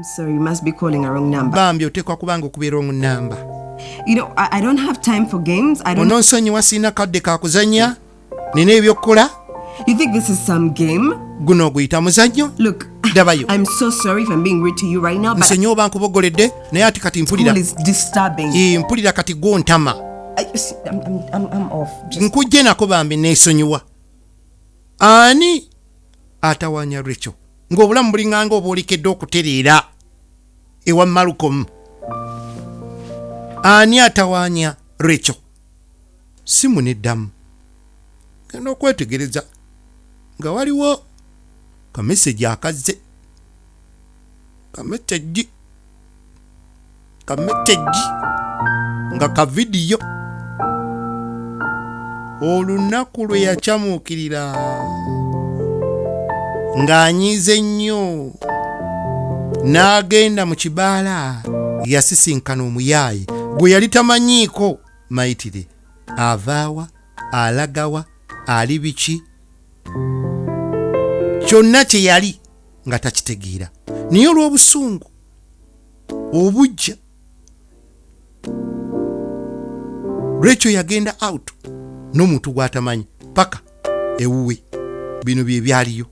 I'm sorry, you must be calling a wrong number. Bambi otekwa kubanga okubira wrong number. You know, I don't have time for games. I don't. Ononsonyiwa sina kadde ka kuzannya. Nina ebyokukola. You think this is some game? Guno oguyita muzannyo? Look, Dabayo. I'm so sorry if I'm being rude to you right now, but Nsonyi oba nkubogoledde naye ati kati mpulira. school is disturbing. Mpulira kati gontama. I'm off. Nkujje nako Bambi neesonyiwa. Ani atawaanya Recheal ng'obulamu bulinganga obwolekedde okutereera ewa Malcolm. Ani atawaanya Recheal? Simu neddamu. Genda okwetegereza nga waliwo kameseji akazze. Kameseji nga ka vidiyo. Olunaku lwe yakyamuukirira ng'anyiize nnyo n'agenda mu kibaala yasisinkana omuyaaye gwe yali tamanyiiko mayitire avaawa alagawa ali biki kyonna kye yali nga takitegeera naye olw'obusungu obujja Recheal yagenda out n'omuntu gw'atamanyi paka ewuwe. Bino bye byaliyo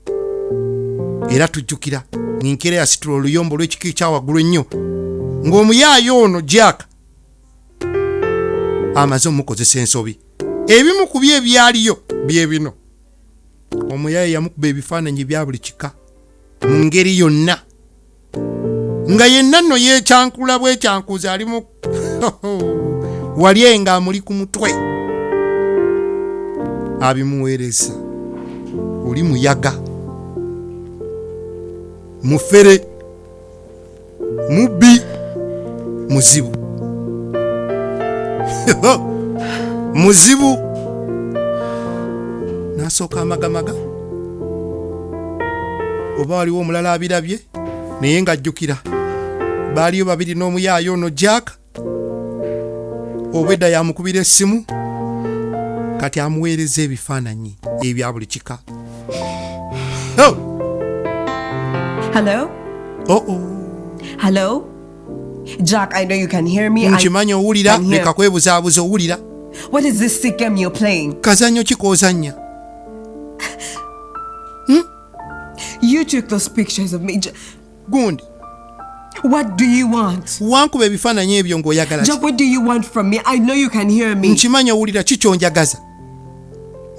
era tujjukira ninkera yasitula oluyombo lw'ekiki kyawaggulu ennyo ng'omuyaaye ono Jack amaze omukozesa ensobi. Ebimu ku bye ebyaliyo bye bino. Omuyaaye yamukuba ebifaananyi bya buli kika mu ngeri yonna nga yenna nno yeekyankula bwekyankuza ali mu wali nga amuli ku mutwe abimuweereza. Oli muyaga mufere mubbi muzibu muzibu nasooka amagamaga oba waliwo omulala abirabye naye ng'ajjukira baaliyo babiri n'omuyaaye ono Jack obwedda yamukubira essimu kati amuweereza ebifaananyi ebya buli kika. Hello? Hello? Jack, I know you can hear me. Nkimanyi owulira leka kwebuzaabuza owulira. What is this sick game you're playing? Kazanyo ki koozannya? You took those pictures of me. Gundi. What do you want? Wankuba ebifaananyi ebyo ng'oyagala. Jack, what do you want from me? I know you can hear me. Nkimanyi owulira ki ky'onjagaza.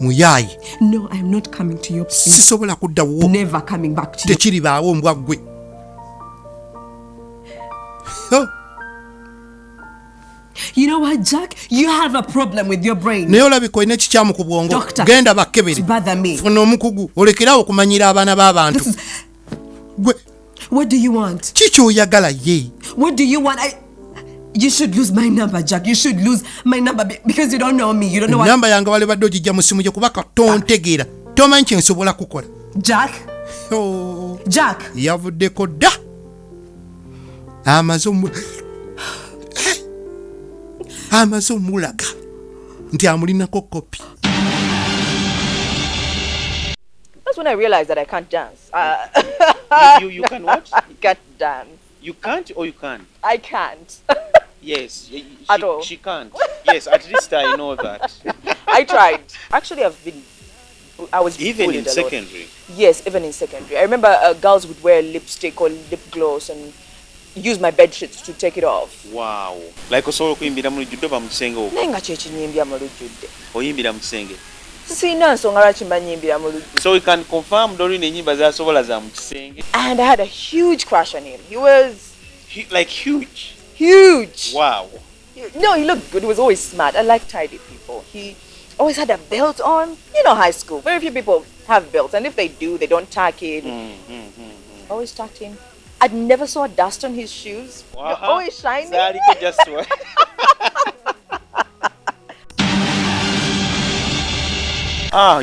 Muyaayi. No, I'm not coming to your place. Sisobola kudda wo. Never coming back to you. Tekiribaawo mbwa ggwe. You know what, Jack? You have a problem with your brain. Naye olabika olina ekikyamu ku bwongo. Doctor, genda bakkebere. bother me. Funa omukugu olekerawo okumanyira abaana b'abantu. Gwe. What do you want? Ki ky'oyagala ye? What do you want? You should lose my number, Jack. You should lose my number because you don't know me. You don't know what... Namba yange wale badde ogijja mu simu gye kubaka tontegeera. Tomanyi kye nsobola kukola. Jack? Jack? Yavuddeko dda. Amaze omulaga nti amulinako kopi. That's when I realized that I can't dance. You can what? I can't dance. You can't or you can? I can't. Yes. At all. She can't. Yes, at least I know that. I tried. Actually, I was even bullied in a lot. secondary. Yes, even in secondary. I remember girls would wear lipstick or lip gloss and use my bed sheets to take it off. Wow. Like osobola okuyimbira mu lujjudde oba mu kisenge okwo? Naye nga kyekinyimbya mu lujjudde. Oyimbira mu kisenge? Sina nsonga lwaki mba nyimbira mu lujjudde. So we can confirm Doreen enyimba z'asobola za mu kisenge. And I had a huge crush on him. He was... like huge? Huge. Wow. No, he looked good. He was always smart. I like tidy people. He always had a belt on. You know, high school. Very few people have belts. And if they do, they don't tuck it. Always tucked in. I'd never saw dust on his shoes. Wow. They're always shiny. Just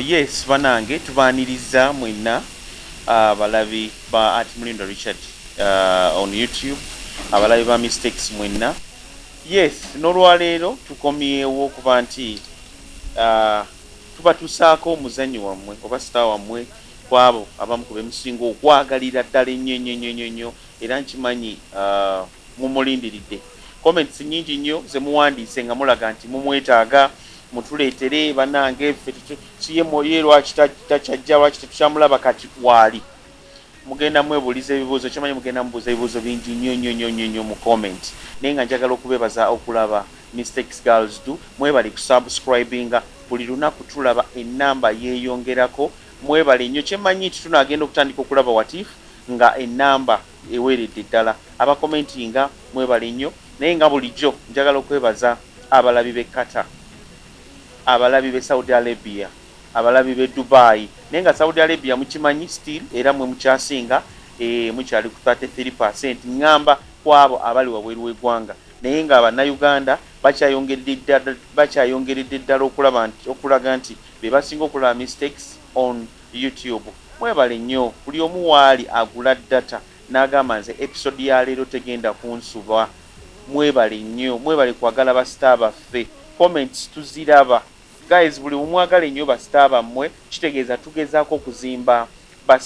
yes, banange tubaaniriza mwenna abalabi ba @Mulindo Richard on YouTube, abalabi ba mistakes mwenna. Yes, n'olwaleero tukomyewo okuba nti tuba tusaako omuzannyo wammwe oba sita wammwe kwabo abamu ku bemusinga okwagalira ddala ennyo era nkimanyi mumulindiridde. Comments nyingi nnyo ze muwandiise nga mulaga nti mumwetaaga mutuleetere bannange ffe kiye moye lwaki takyajja lwaki tetukyamulaba kati waali. Mugenda mwebuuliza ebibuuzo kimanyi mugenda mubuuza ebibuuzo bingi nnyo mu comment. Naye nga njagala okubeebaza okulaba Mistakes Girls Do. Mwebale kusubscribinga buli lunaku tulaba ennamba yeeyongerako. Mwebale nnyo kyemanyi nti tunaagenda okutandika okulaba watifu nga ennamba eweeredde ddala. Abakomentinga mwebale nnyo. Naye nga bulijjo njagala okwebaza abalabi b'e Qatar, abalabi b'e Saudi Arabia, abalabi b'e Dubai. Naye nga Saudi Arabia mukimanyi still era mwe mukyasinga mukyali ku 33%. Ngamba ku abo abali wabweru w'eggwanga. Naye nga Abannayuganda bakyayongeredde ddala okulaga nti be basinga okulaba mistakes on YouTube. Mwebale nnyo buli omu waali agula data n'agamba nze episode ya leero tegenda kunsuba. Mwebale nnyo, mwebale kwagala ba star baffe. Comments tuziraba. Guys, buli omwagala nnyo ba star bammwe, kitegeeza tugezaako okuzimba ba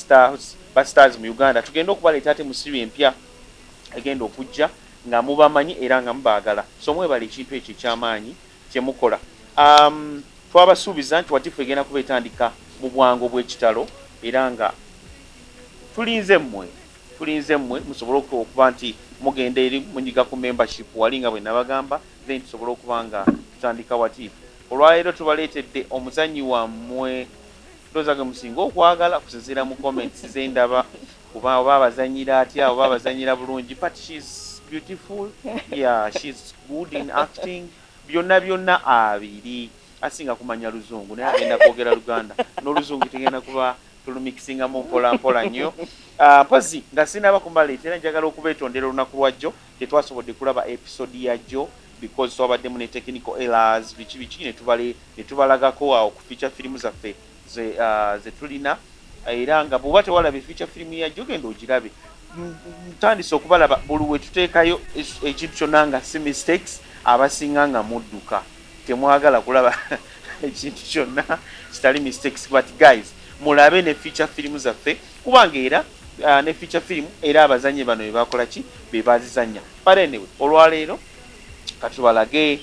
stars mu Uganda. Tugenda okubaleeta ate mu series empya egenda okujja nga mubamanyi era nga mubaagala. So mwebale ekintu ekyo ekyamaanyi kye mukola. Twabasuubiza nti watifu egenda kuba etandika mu bwangu bw'ekitalo era nga tulinze mmwe musobole okuba nti mugenda eri munyiga ku membership wali nga bwe nabagamba, then tusobole okuba nga tutandika watifu. Olwaleero tubaleetedde omuzanyi wammwe ndowooza ge musinga okwagala kusinziira mu comments ze ndaba, oba abazanyira atya oba abazanyira bulungi, but she's beautiful. Yeah, she's good in acting. Byonna abiri. Asinga kumanya Luzungu naye agenda kwogera Luganda n'Oluzungu tegenda kuba tulumikisinga mu mpola nnyo. Mpozi nga sinaba kumbaleetera njagala okubeetondera olunaku lwajjo tetwasobodde kulaba episode yajjo because twabaddemu ne technical errors biki ne tubalagako awo ku feature film zaffe ze tulina, era nga bw'oba tewalaba feature film yajjo genda ogirabe. Ntandise okubalaba buli we tuteekayo ekintu kyonna nga si mistakes abasinga nga mudduka temwagala kulaba ekintu kyonna kitali mistakes. But guys, mulabe ne feature film zaffe kubanga era ne feature film era abazanyi bano bebakola ki bebazizanya. But anyway, olwaleero katubalage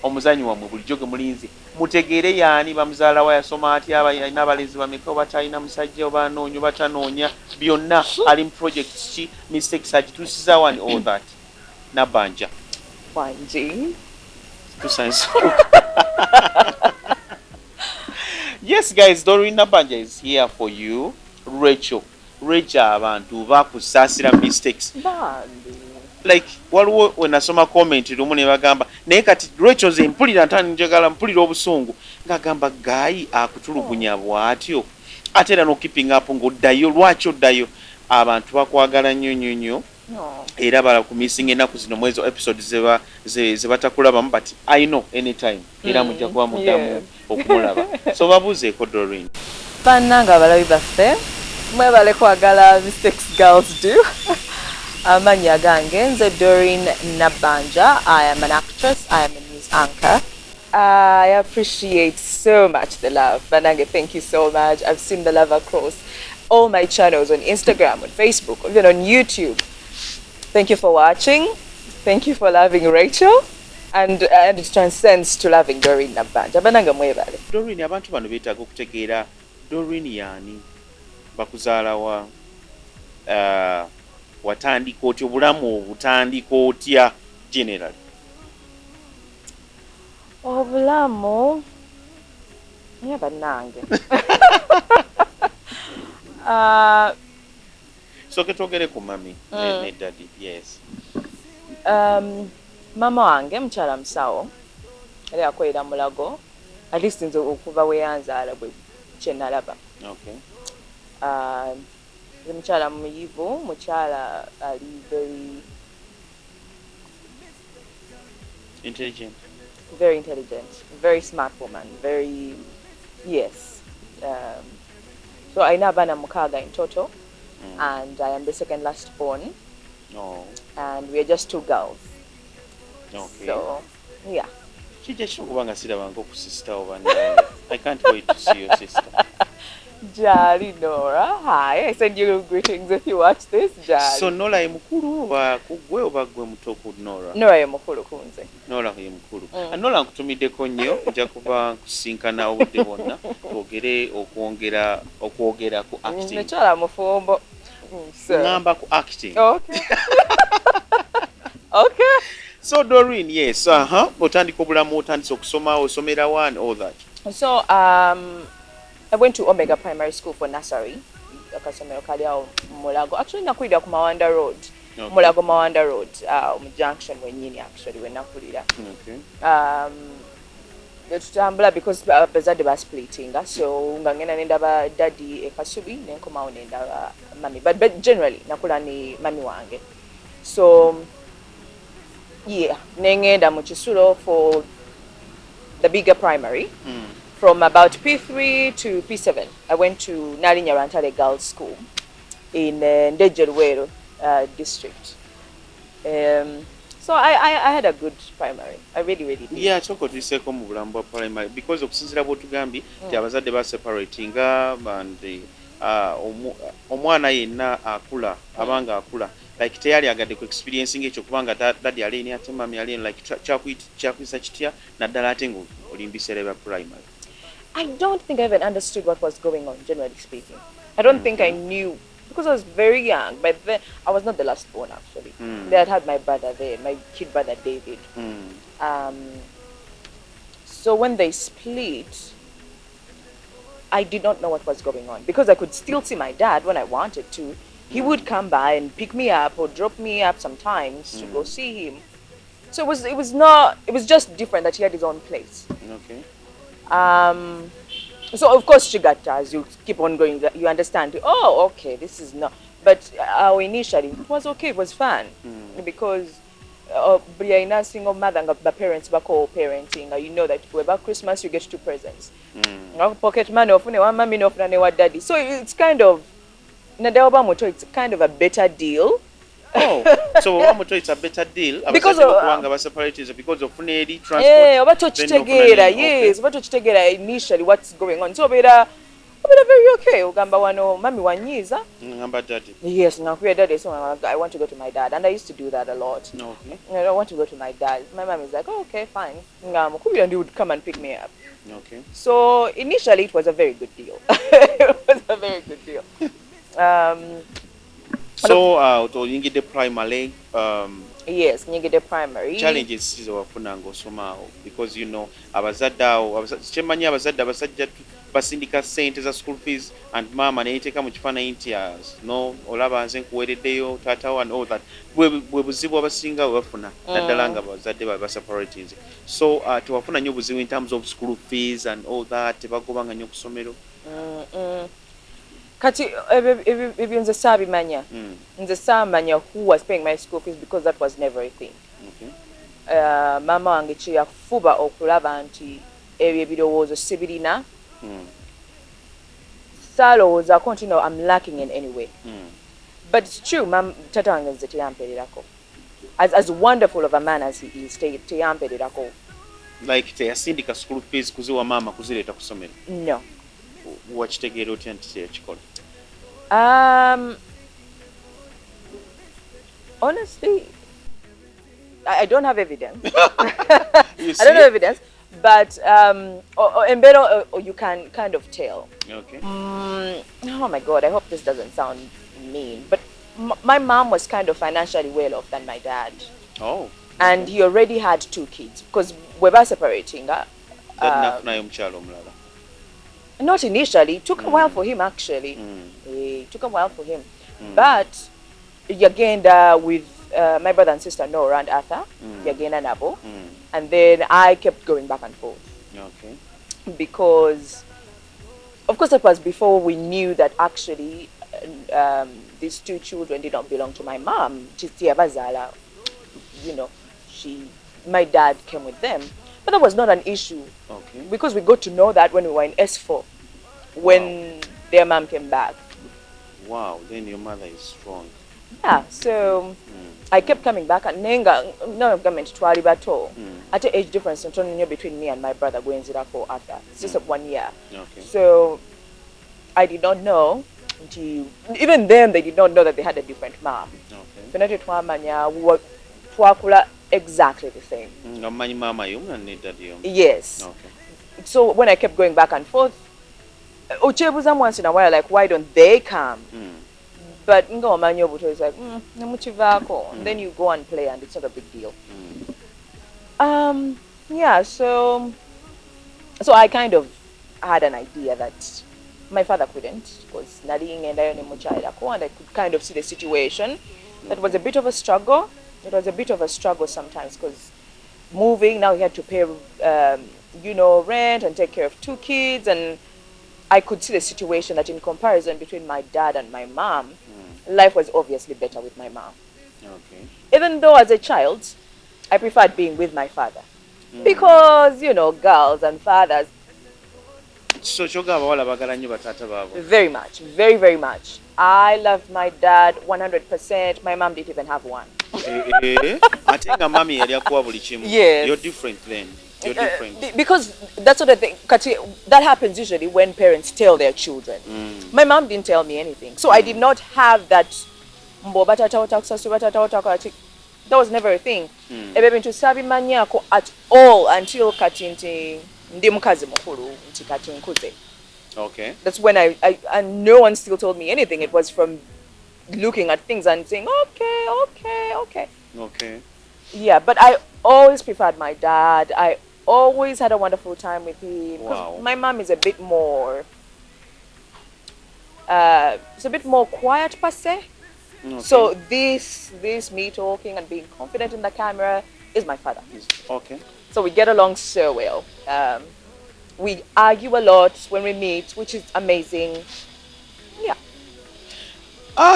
omuzanyi wammwe bulijjo ge mulinze mutegeere yaani bamuzaala wa yasoma atya alina abalenzi bameka oba talina musajja oba anoonya oba tanoonya byonna ali mu projects ki mistakes agituusiza wani all that Nabanja Wanji tusanso. Yes guys, Doreen Nabanja is here for you. Recheal abantu bakusaasira mistakes like waliwo wenasoma comment lumu ne bagamba naye kati Recheal ze mpulira njagala mpulira obusungu ngagamba gayi akutulugunya bwatyo ate era no keeping up ng'oddayo lwaki oddayo. Abantu bakwagala nnyo era bala ku missing ennaku zino mwezo episodes ze batakulabamu, but I know anytime era mujja kuba muddamu okumulaba. So babuuzeeko Doreen. bannanga abalabi baffe mwebale kwagala Mistakes Girls Do. Amanya gange nze Doreen Nabanja. I am an actress. I am a news anchor. I appreciate so much the love. Banange, thank you so much. I've seen the love across all my channels on Instagram, on Facebook, even on YouTube. Thank you for watching. Thank you for loving Recheal. And it transcends to loving Doreen Nabanja. Banange mwebale. Doreen, abantu bano beetaaga okutegeera Doreen yaani, bakuzaala wa watandika otya obulamu obutandika otya generally? Obulamu ye bannange. So ketwogere ku mami ne daddy. Yes. Mama wange mukyala musawo yali akolera Mulago, at least nze okuva we yanzaala bwe kye nalaba. Okay. Mukyala muyivu, mukyala ali very intelligent, very smart woman, very, yes. So I know abaana mukaaga in total, and I am the second last born. Oh. And we are just two girls. Okay. So, yeah. Kijja kikubanga sirabanga ku sister oba nange. I can't wait to see your sister. Jali Nora, hi. I send you greetings if you watch this, Jali. So Nora ye mukulu oba kugwe oba gwe muto ku Nora? Nora ye mukulu kunze. Nora ye mukulu. Nora nkutumiddeko nnyo nja kuba nkusinkana obudde bwonna twogere okwogera ku acting. Nekyala Mufumbo. Ngamba ku acting. Okay. Okay. So Doreen, yes, otandika obulamu otandise okusoma osomera wa and all that. So I went to Omega Primary School for nursery. Akasomero kali awo Mulago. Actually nakulira ku Mawanda Road. Okay. Mulago Mawanda Road, junction wenyini actually when nakulira. Okay. Tutambula because bazadde basplitting, so nga ngenda nenda ba daddy e Kasubi nenkomawo nenda ba mami, but generally nakula ni mami wange. So yeah, nengenda mu Kisulo for the bigger primary. From about P3 to P7, I went to Nalinya Rantale Girls School in Ndejelwero district. So I had a good primary. I really did. Yeah, choko tuliseko mu bulambo primary because okusinzira bwotugambye nti abazadde ba separatinga and omwana yenna akula abanga akula like teyali agadde ku experiencing ekyo kubanga daddy alini ate mami alini like chakwisa kitya naddala ate ngo olimbisere ba primary. I don't think I even understood what was going on, generally speaking. I don't think I knew, because I was very young. But then I was not the last born, actually. They had my brother there, my kid brother David. So when they split, I did not know what was going on, because I could still see my dad when I wanted to. He would come by and pick me up or drop me up sometimes to go see him. So it was just different that he had his own place. Okay. So of course Chigata, as you keep on going, you understand, oh, okay, this is not, but initially it was okay, it was fun, because being single mother and parents back all parenting, you know that about Christmas you get 2 presents. Pocket money of one mommy of daddy. So it's kind of it's kind of a better deal. Oh, so it's a better deal because of separators because of transport. Yeah, yes, initially what's going on. So better very okay. Ugamba wano mami wanyiza. Ngamba daddy. Yes, ngakuya daddy. So I want to go to my dad, and I used to do that a lot. Okay. I want to go to my dad. My mom is like, oh, okay, fine. And he would come and pick me up. Okay. So initially it was a very good deal. It was a very good deal. So nyingide primary yes, nyingide primary challenges is wafuna ngosomao because you know abazadde chemanyi abazadde abasajja basindika sente za school fees and mama neyiteka mu kifaananyi nti no olaba nze nkuwereddeyo taata and all that bwe buzibu abasinga bafuna naddala nga abazadde baseparating. So tewafuna nnyo buzibu in terms of school fees and all that tebagobanga nnyo ku ssomero. Kati ebyo nze saabimanya. Nze saamanya who was paying my school fees because that was never a thing. Okay. Mama wange kye yafuba okulaba nti ebyo ebirowoozo sibirina. Saalowooza continue, I'm lacking in any way. But it's true, tata wange nze teyampeererako. As wonderful of a man as he is, teyampeererako. Like teyasindika school fees kuziwa mama kuzireeta ku ssomero? No. Wakitegeera otya nti teyakikola? Honestly, I don't have evidence. I don't have evidence, but you can kind of tell. Okay. Oh my God, I hope this doesn't sound mean, but my mom was kind of financially well off than my dad. Oh. And he already had 2 kids because we were separating. Not initially. It took a while for him, actually. It took a while for him. But again, with my brother and sister Nora and Arthur, again and Abo, and then I kept going back and forth. Okay. Because, of course, it was before we knew that actually these 2 children did not belong to my mom. You know, my dad came with them. But that was not an issue. Okay. Because we got to know that when we were in S4, when their mom came back. Wow, then your mother is strong. Yeah, so I kept coming back, and no government twali bato. At the age difference between me and my brother going for Arthur. It's just 1 year. Okay. So I did not know until, even then they did not know that they had a different mom. Okay. Twakula exactly the same. Ngamanyi mama yo and dad yo. Yes. Okay. So when I kept going back and forth, Uchebuza once in a while, like, why don't they come? But Ngo Manyo Buto is like, and then you go and play and it's not a big deal. Yeah, so I kind of had an idea that my father couldn't, because Nadine and I could kind of see the situation. That was a bit of a struggle. It was a bit of a struggle sometimes, because moving, now he had to pay, rent and take care of 2 kids, and I could see the situation that in comparison between my dad and my mom, life was obviously better with my mom. Okay. Even though as a child, I preferred being with my father. Because, girls and fathers. So Very much. Very, very much. I loved my dad 100%. My mom didn't even have one. I think a mommy Yes. You're different then. You're different. Because that's what I think. That happens usually when parents tell their children. My mom didn't tell me anything. So I did not have that. That was never a thing. At all until Katinti ndi mukazi mukuru nti kati nkuze. Okay. That's when I and no one still told me anything. It was from looking at things and saying, okay. Yeah, but I always preferred my dad. I always had a wonderful time with him. Wow. My mom is a bit more, it's a bit more quiet per se. Okay. So this me talking and being confident in the camera is my father. Okay. So we get along so well. We argue a lot when we meet, which is amazing. Yeah.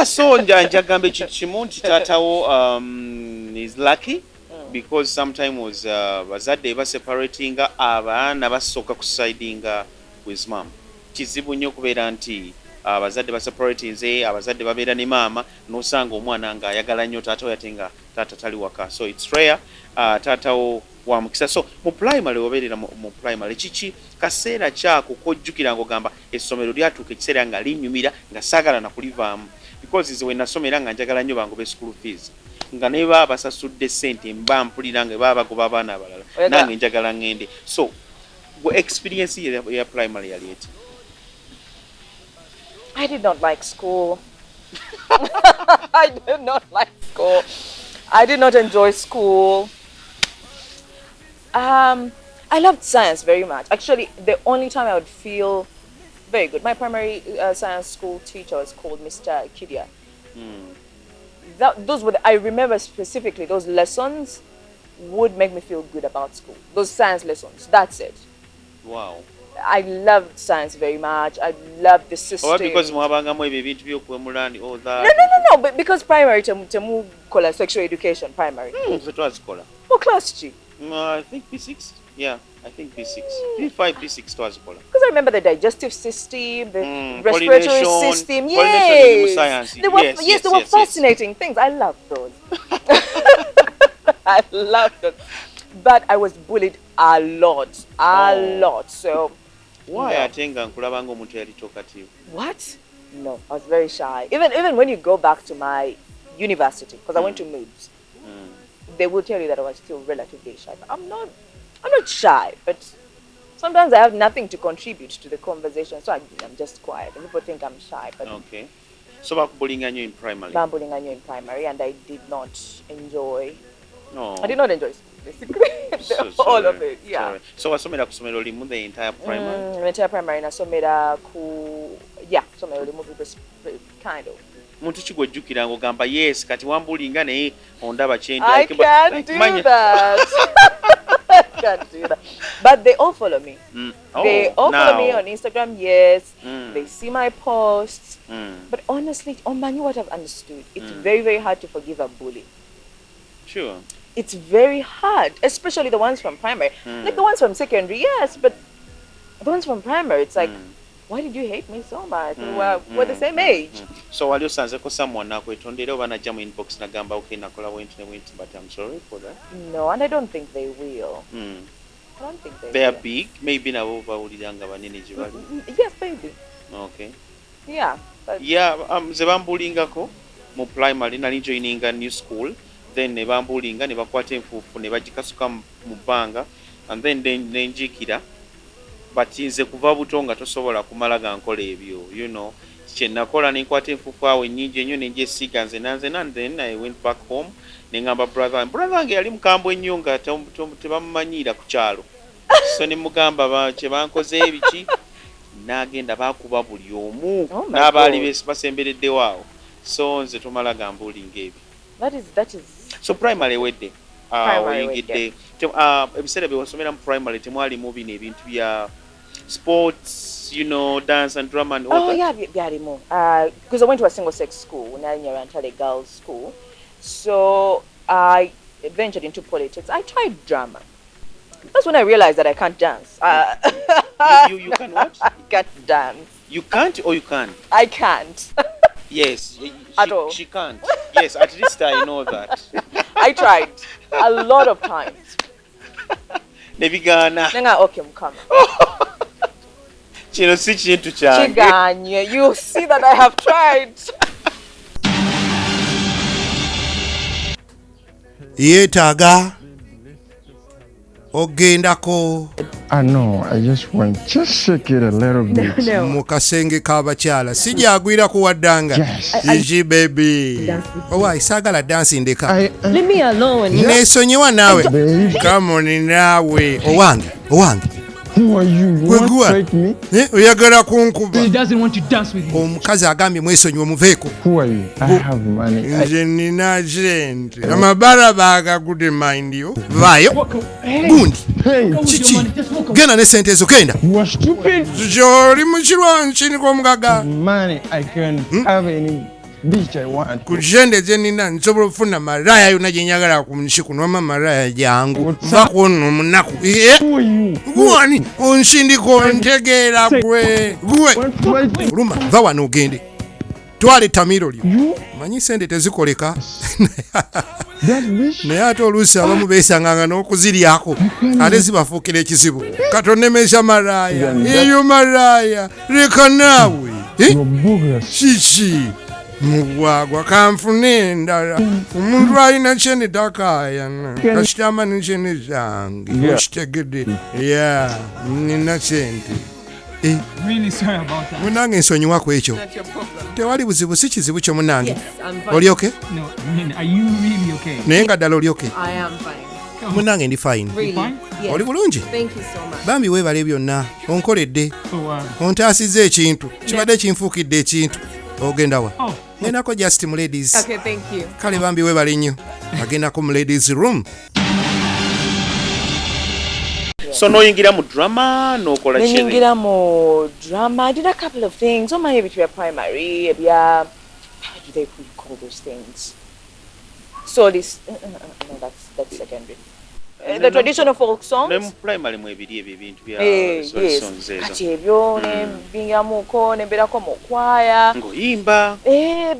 So njagambe chichimu tatawo is lucky because sometimes was bazadde ba separating abaana basoka kusidinga with mom. Kizibu nnyo kubeera nti abazadde ba separating abazadde babeera ne mama nosanga omwana nga ayagala nnyo taata yatenga taata tali waka. So it's rare taatawo wa mukisa. So mu primary obeerera mu primary chichi kaseera kyako kojjukira ng'ogamba essomero lyatuuka ekiseera nga linnyumira nga saagala na kulivaamu because nze we nasomera nga njagala nnyo bangobe school fees nga ne baba basasudde ssente mba mpulira nga baba bagoba abaana abalala nange njagala ngende. So experience ya primary yali eti? I did not like school. I did not like school. I did not enjoy school. I loved science very much. Actually, the only time I would feel very good, my primary science school teacher was called Mr. Kidia. Those were I remember specifically those lessons would make me feel good about school. Those science lessons. That's it. Wow. I loved science very much. I loved the system. Or because mwabangamu ebintu byokwemulani all that. No, but because primary temu kola sexual education primary. So twas kola. What class G? I think P6. Yeah, I think P6. P5, P6 twas kola. Because I remember the digestive system, the respiratory pollination, system. pollination in science. They were fascinating things. I loved those. I loved them. But I was bullied a lot. So why atenga nkulabanga omuntu yali talkative? What? No, I was very shy. Even when you go back to my university, because I went to MIBS, they will tell you that I was still relatively shy. But I'm not shy, but sometimes I have nothing to contribute to the conversation, so I'm just quiet. And people think I'm shy. But okay. So bakubulinga nnyo in primary? Bakubulinga nnyo in primary, and I did not enjoy. No. I did not enjoy school, basically. All of it, yeah. Sorry. So wasomera ku somero limu the entire primary? The entire primary nasomera ku, yeah, somero limu kind of. Muntu ki gwojjukira ng'ogamba yes kati wambulinga naye ondaba kyendi. I can't do that. I can't do that. But they all follow me. They all follow me on Instagram, yes. They see my posts. But honestly, Omanyi, what I've understood, it's very, very hard to forgive a bully. Sure. It's very hard, especially the ones from primary. Like the ones from secondary, yes, but the ones from primary, it's like, why did you hate me so much? We're the same age. So wali osanzeko someone nakwetondera oba najja mu inbox nagamba okay nakola went, but I'm sorry for that? No, and I don't think they will. I don't think they are will. big, maybe nabo bawulira nga banene gye bali. Yes, maybe. Okay. Yeah. But Yeah, ze bambulingako mu primary nali joininga new school, then ne bambulinga ne bakwata enfuufu ne bagikasuka mu bbanga, and then nenjikira, but nze kuva buto nga tosobola kumala ga nkola ebyo, you know. Kye nakola ne nkwata enfuufu awo ennyingi ennyo ne ngyesiiga nze nanze, and then I went back home ne ngamba brother wange yali mukambwe ennyo nga tebamumanyiira ku kyalo. So ne mugamba kye bankoze ebiki, n'agenda bakuba buli omu n'abaali basembereddewo awo. So nze tomala gambulinga ebyo. that is So primary wedde Primary oyingidde ebiseera bye wasomera mu primary temwalimu bino ebintu bya sports, you know, dance and drama and all that? yeah, byalimu. Because I went to a single sex school, Nyarantale girls school. So I ventured into politics. I tried drama. That's when I realized that I can't dance. You can what? I can't dance. You can't or you can? I can't. Yes. At all. She can't. Yes, at least I know that. I tried a lot of times. Nebigana. Nenga okay, mukama. Kino si kintu kyange. Chiganye, you see that I have tried. Yeetaaga ogendako I know, I just want just shake it a little bit. mu kasenge k'abakyala sijagwira kuwaddanga. Yes. Gigi baby. Owa isaagala dansi ndeka. Leave me alone. Neesonyiwa naawe. Babe, Come on naawe. Owange. who are you? You want to Gwegwa. take me? Oyagala kunkuba. He doesn't want to dance with you. Omukazi agambye mwesonyiwe muveeko. Who are you? I have money. Nze nina sente. Amabala baagagudde mind yo. Vaayo. Walk away. Gundi. Hey, Go with Chichi. your money. Just walk away. Genda ne sente ezo genda. you are stupid. Kyoli mu kirwanki kw'omugaga. Money, I can have any bitch I want. Ku sente ze nina nsobola okufuna malaya yonna gye njagala ku nsi kuno. Wamma malaya jangu. Nva kuno omunaku. Who are you? Gwani onshindiko ntegeera gwe. Gwe. What? Oluma va wano ogende. Twale tamiro lyo. You? Manyi sente tezikoleka. That bitch? Naye ate oluusi abamu beesanganga n'okuziryako ate zibafuukira ekizibu. Katonemesha malaya. Eyo malaya. Leka naawe. You're bogus. Kiki mugwagwa kanfune endala. Omuntu alina kyene takaayana. Kasitama ne kyene zange. Yeah. Okitegedde. Ya nina sente. Really sorry about that. Munange nsonyiwako ekyo. Not your problem. Tewali buzibu si kizibu kyo munange. Yes, I'm fine. Oli okay? No, I mean, are you really okay? Naye nga ddala oli okay? I am fine. Munange ndi fine. Really? fine? Yes. Oli bulungi? Thank you so much. Bambi weebale byonna onkoledde So, ontaasizza ekintu kibadde kinfuukidde ekintu ogenda wa oh, ngendako just mu ladies Okay, thank you. kale bambi weebale nnyo agendako mu ladies room. So noyingira mu drama nokola kiri. Nenyingira mu drama. I did a couple of things. On my ebya primary, ebya how do they call those things? So this no, that's secondary. The traditional folk songs. Ne mu primary mu ebiri ebyo ebintu bya Yes. songs ezo. Kati ebyo ne bingiramuko ne mberako mu kwaya. Ng'oyimba.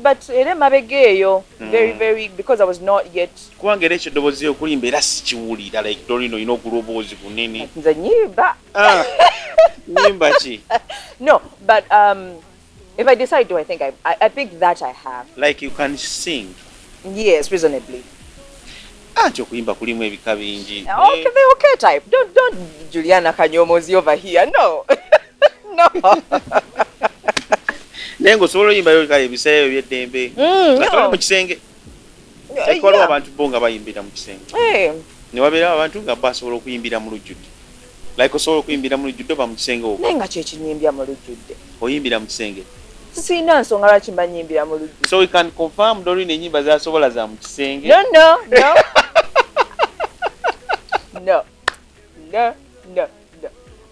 But era mabega eyo very because I was not yet Kubanga era ekiddoboozi okulimba era sikiwulira like Dorino olina oguloboozi bunene. nze nyimba. Nyimba ki? No, but if I decide to, I think that I have. Like you can sing. Yes, reasonably. Anti okuyimba kulimu ebika bingi. Okay, the okay type. Don't Juliana Kanyomozi over here. No. No. Naye ng'osobola oyimbayo kale ebiseera eby'eddembe. Gatwala mu kisenge. Like waliwo abantu bo nga bayimbira mu kisenge. Hey. Ne wabeerawo abantu nga basobola okuyimbira mu lujjudde. Like osobola okuyimbira mu lujjudde oba mu kisenge okwo. Naye nga kyekinyimbya mu lujjudde. Oyimbira mu kisenge. Sina nsonga lwaki mba nyimbira mu lujjudde. So we can confirm Dorino ennyimba z'asobola za mu kisenge. No. No.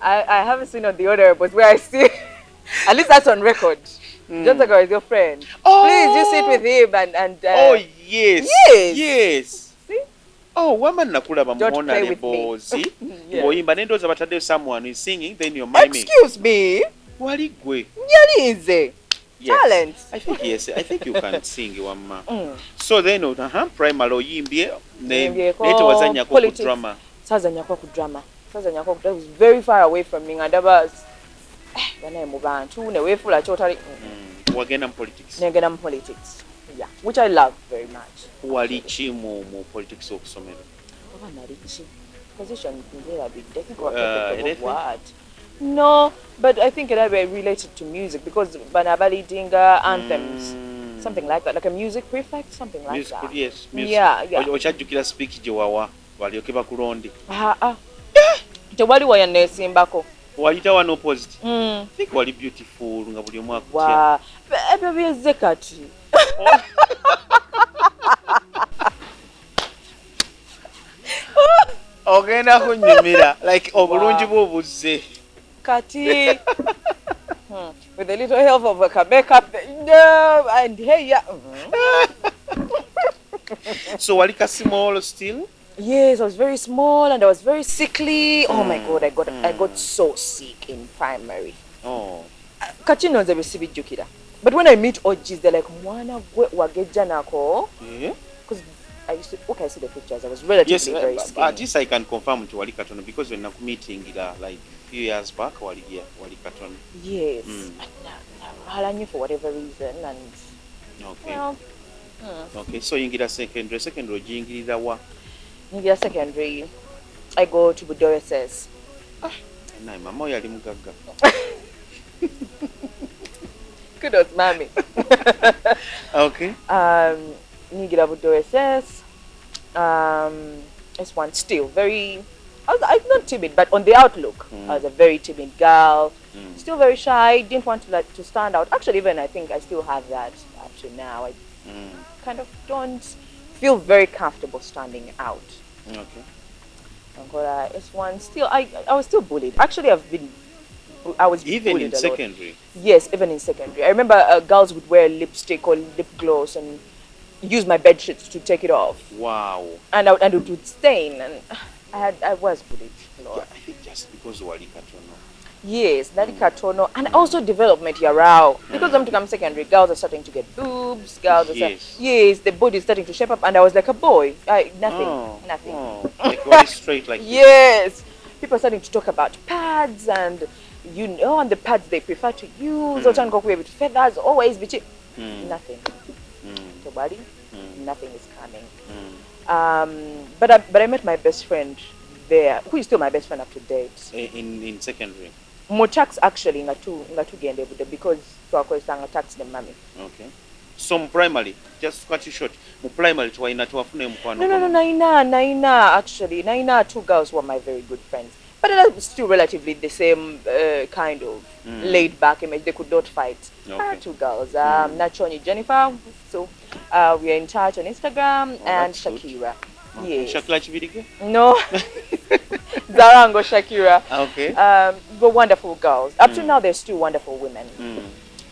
I haven't seen on the order, but where I see, at least that's on record. Just ago is your friend. Oh. Please, you sit with him and. Oh yes. Yes. Yes. See? Oh, wama nakulaba mu Don't play with honorable. me. Yeah. Ng'oyimba n'endowooza bataddeyo someone who is singing, then you're miming. Excuse me. Wali gwe. Yalinze. Yes. Talent. I think yes. I think you can sing wama. So then primary oyimbye Oyimbyeko ne tewazannyako ku politics. drama. Sazanyako ku drama. It was very far away from me. And I was, banaye mu bantu ne weefuula kyotali. wagenda mu politics. Negenda mu politics. Yeah, which I love very much. Wali ki mu politics okusomera? Oba nali ki? Position ngerabidde. Anything? What? No, but I think it had been related to music because Banabali Dinga anthems, something like that, like a music prefect, something like Music, that. yes, music. Yeah. Okyajjukira speech gye wawa balyoke bakulonde. Tewali wayanesimbako. Walitawa no opposite. I think wali beautiful nga buli omu akutya. Wa ebyo byezze kati. Ogenda kunyumira like obulungi bw'obuzze. Kati. With a little help of a makeup, and hey, yeah. So wali ka small still? Yes, I was very small and I was very sickly. Oh my God, I got so sick in primary. Oh. Kati nonze bisibijjukira. But when I meet OGs, they're like, mwana gwe wagejja nako. Yeah. Because I used to, okay, I see the pictures. I was relatively very skinny. At least I can confirm to wali katono because when naku meeting like few years back wali katono. Yes. I knew for whatever reason and okay. Well, Okay, so yingira secondary jingirira wa? India secondary, I go to Budoeses. Naye mama yali mugagga. Kudos, mommy. Okay. Nigira Budoeses. S1 still very. I'm not timid, but on the outlook, I was a very timid girl. Still very shy. Didn't want to stand out. Actually, even I think I still have that up to now. I kind of don't feel very comfortable standing out. Okay. S1 still. I was still bullied. Actually, I was even bullied in a lot. secondary. Yes, even in secondary. I remember girls would wear lipstick or lip gloss and use my bed sheets to take it off. Wow. And it would stain, and I was bullied a lot. I think just because wali katono. Yes, Nali Katono, and also development yarao. Because I'm to come secondary, girls are starting to get boobs, girls are yes, the body is starting to shape up, and I was like a boy. Nothing. Oh, like wali straight like yes. People are starting to talk about pads and and the pads they prefer to use, or go with feathers, always be cheap. Nothing. To body, nothing is coming. But I met my best friend there, who is still my best friend up to date. In secondary. More tax actually ngatugende bude because twakozanga tax the mommy. Okay. So primary, just cut you short. Mu primary twaina twafuna mukwano. No, naina actually. Naina, two girls were my very good friends. But it was still relatively the same kind of laid back image. They could not fight. Okay. Two girls. Nacho and Jennifer. So we are in touch on Instagram, and Shakira. Okay. Yes. Shakira Chibidige? No. Zarango Shakira. Okay. Were wonderful girls. Up to now, they're still wonderful women.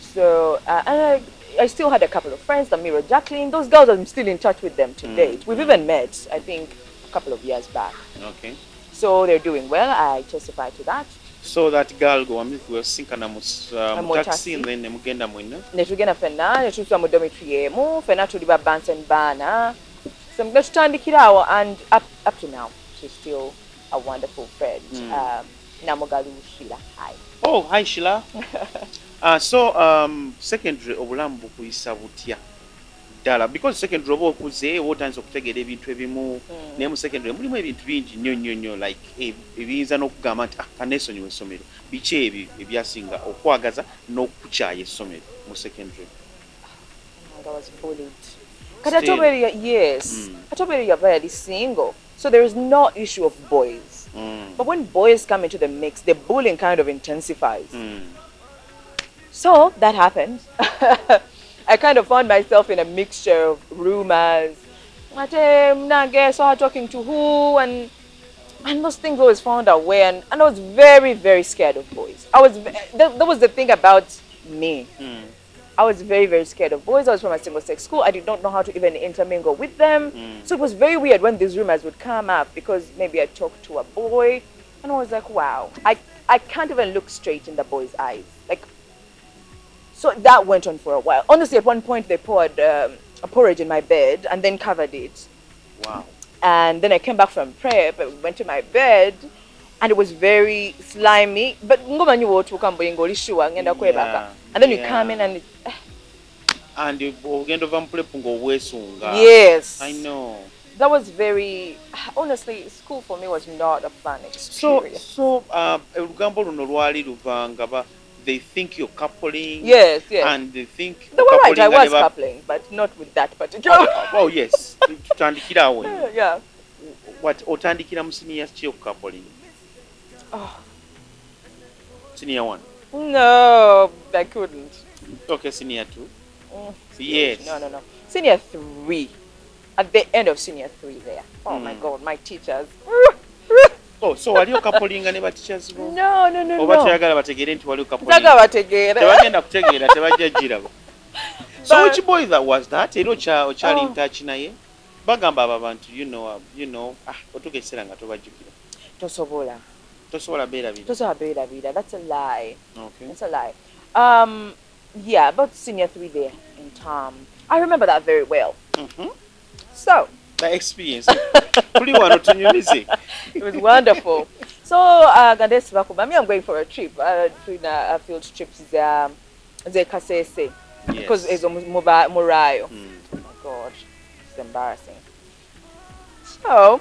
So, and I still had a couple of friends, Amira, Jacqueline. Those girls, I'm still in touch with them to date. We've even met, I think, a couple of years back. Okay. So they're doing well. I testify to that. So that girl go we sinkana mu taxi and then mugenda mwena. Netugenda fenna, netutuka mu dormitory emu, fenna tuli ba Bunsen burner. So I'm going to tutandikirawo, and up to now, she's still a wonderful friend. Namugalu Sheila. Hi. Oh, hi Sheila. So secondary obulamu bukuyisa butya ddala because secondary oba okuze wotandise okutegeera ebintu ebimu naye mu secondary mulimu ebintu bingi nnyo like ebiyinza n'okugamba nti kaneesonyiwa essomero biki ebyo ebyasinga okwagaza n'okukyaya essomero mu secondary. I was bullied. Yes. Katoberi yava yali single. So there is no issue of boys. But when boys come into the mix, the bullying kind of intensifies. So that happened. I kind of found myself in a mixture of rumors. Talking to who, and those things always found a way. And I was very, very scared of boys. That was the thing about me. I was very, very scared of boys. I was from a single-sex school. I did not know how to even intermingle with them. So it was very weird when these rumors would come up because maybe I talked to a boy. And I was like, wow, I can't even look straight in the boy's eyes. So that went on for a while. Honestly, at one point, they poured a porridge in my bed and then covered it. Wow. And then I came back from prep, went to my bed, and it was very slimy. But and then you come in and And ogenda ova mupulepu ng'obwesunga. Yes. I know. That was very, honestly, school for me was not a fun experience. So olugambo luno lwali luva nga they think you're coupling. Yes, yes. And they think They were right, I was coupling, but not with that particular. Oh yes. Tutandikira awo. Yeah. What otandikira mu senior ki coupling? Oh. Senior 1. No, I couldn't. Okay, senior 2. Yes. No. Senior 3. At the end of senior 3 there. Oh my God, my teachers. Oh, so waliyo couplinga ne ba teachers bo? No. Oba teyagala bategeere nti waliyo coupling. Teyagala bategeere. Tebagenda kutegeera tebajja giraba. So which boy that was that? Era okyali in touch naye? Bagamba abo abantu, you know, otuuka ekiseera nga tobajjukira. Tosobola beerabira. That's a lie. Okay. That's a lie. Yeah, about senior 3 there in Tom. I remember that very well. So the experience. Pretty one to new music. It was wonderful. So I'm going for a trip. Doing a field trip to the Kasese. Because it's Murayo. Oh my God, it's embarrassing. So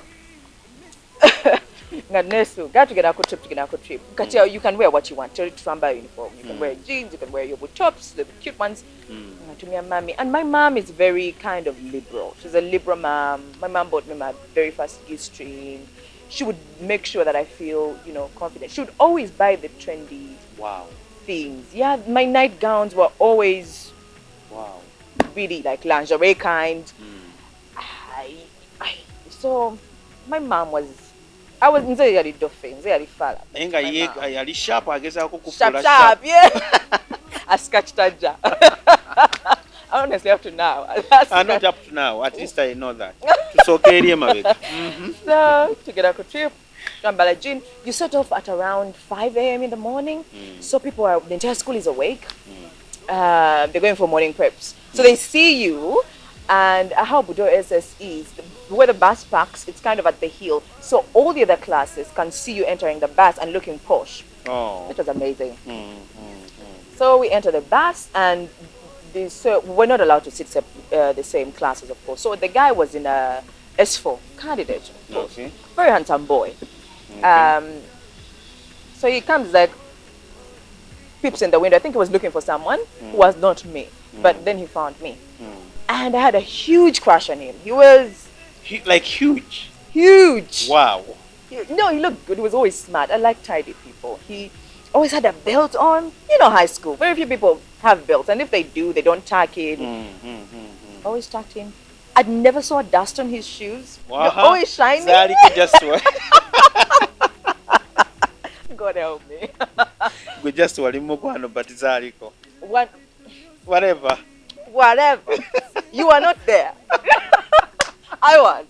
got to get a trip. You can wear what you want. Tramba uniform. You can wear jeans. You can wear your tops, the cute ones. To me and mommy. And my mom is very kind of liberal. She's a liberal mom. My mom bought me my very first G-string. She would make sure that I feel, confident. She would always buy the trendy things. Yeah, my nightgowns were always really like lingerie kind. So my mom was. I was nze yali dofe, nze yali fala. Enga yali sharp agezaako kufula sharp. Yeah. A sketch tajja. Honestly, up to now. Not up to now. At least I know that. Tusooka eri emabega. So, to get a trip, Kambala Jean, you set off at around 5 a.m. in the morning. So the entire school is awake. They're going for morning preps. So they see you, and how Budo SS is, where the bus parks, it's kind of at the hill. So all the other classes can see you entering the bus and looking posh. Oh. It was amazing. So we enter the bus, and we're not allowed to sit the same classes, of course. So the guy was in a S4 candidate, of course. Okay. Very handsome boy. Okay. So he comes like, peeps in the window. I think he was looking for someone who was not me. But then he found me. And I had a huge crush on him. He was... huge? Huge. Wow. He looked good. He was always smart. I like tidy people. He always had a belt on. High school. Very few people have belts. And if they do, they don't tuck it. Always tucked in. I'd never saw dust on his shoes. Wow. Always shiny. God help me. We just wali mukwano but zaliko. Whatever. You are not there. I was.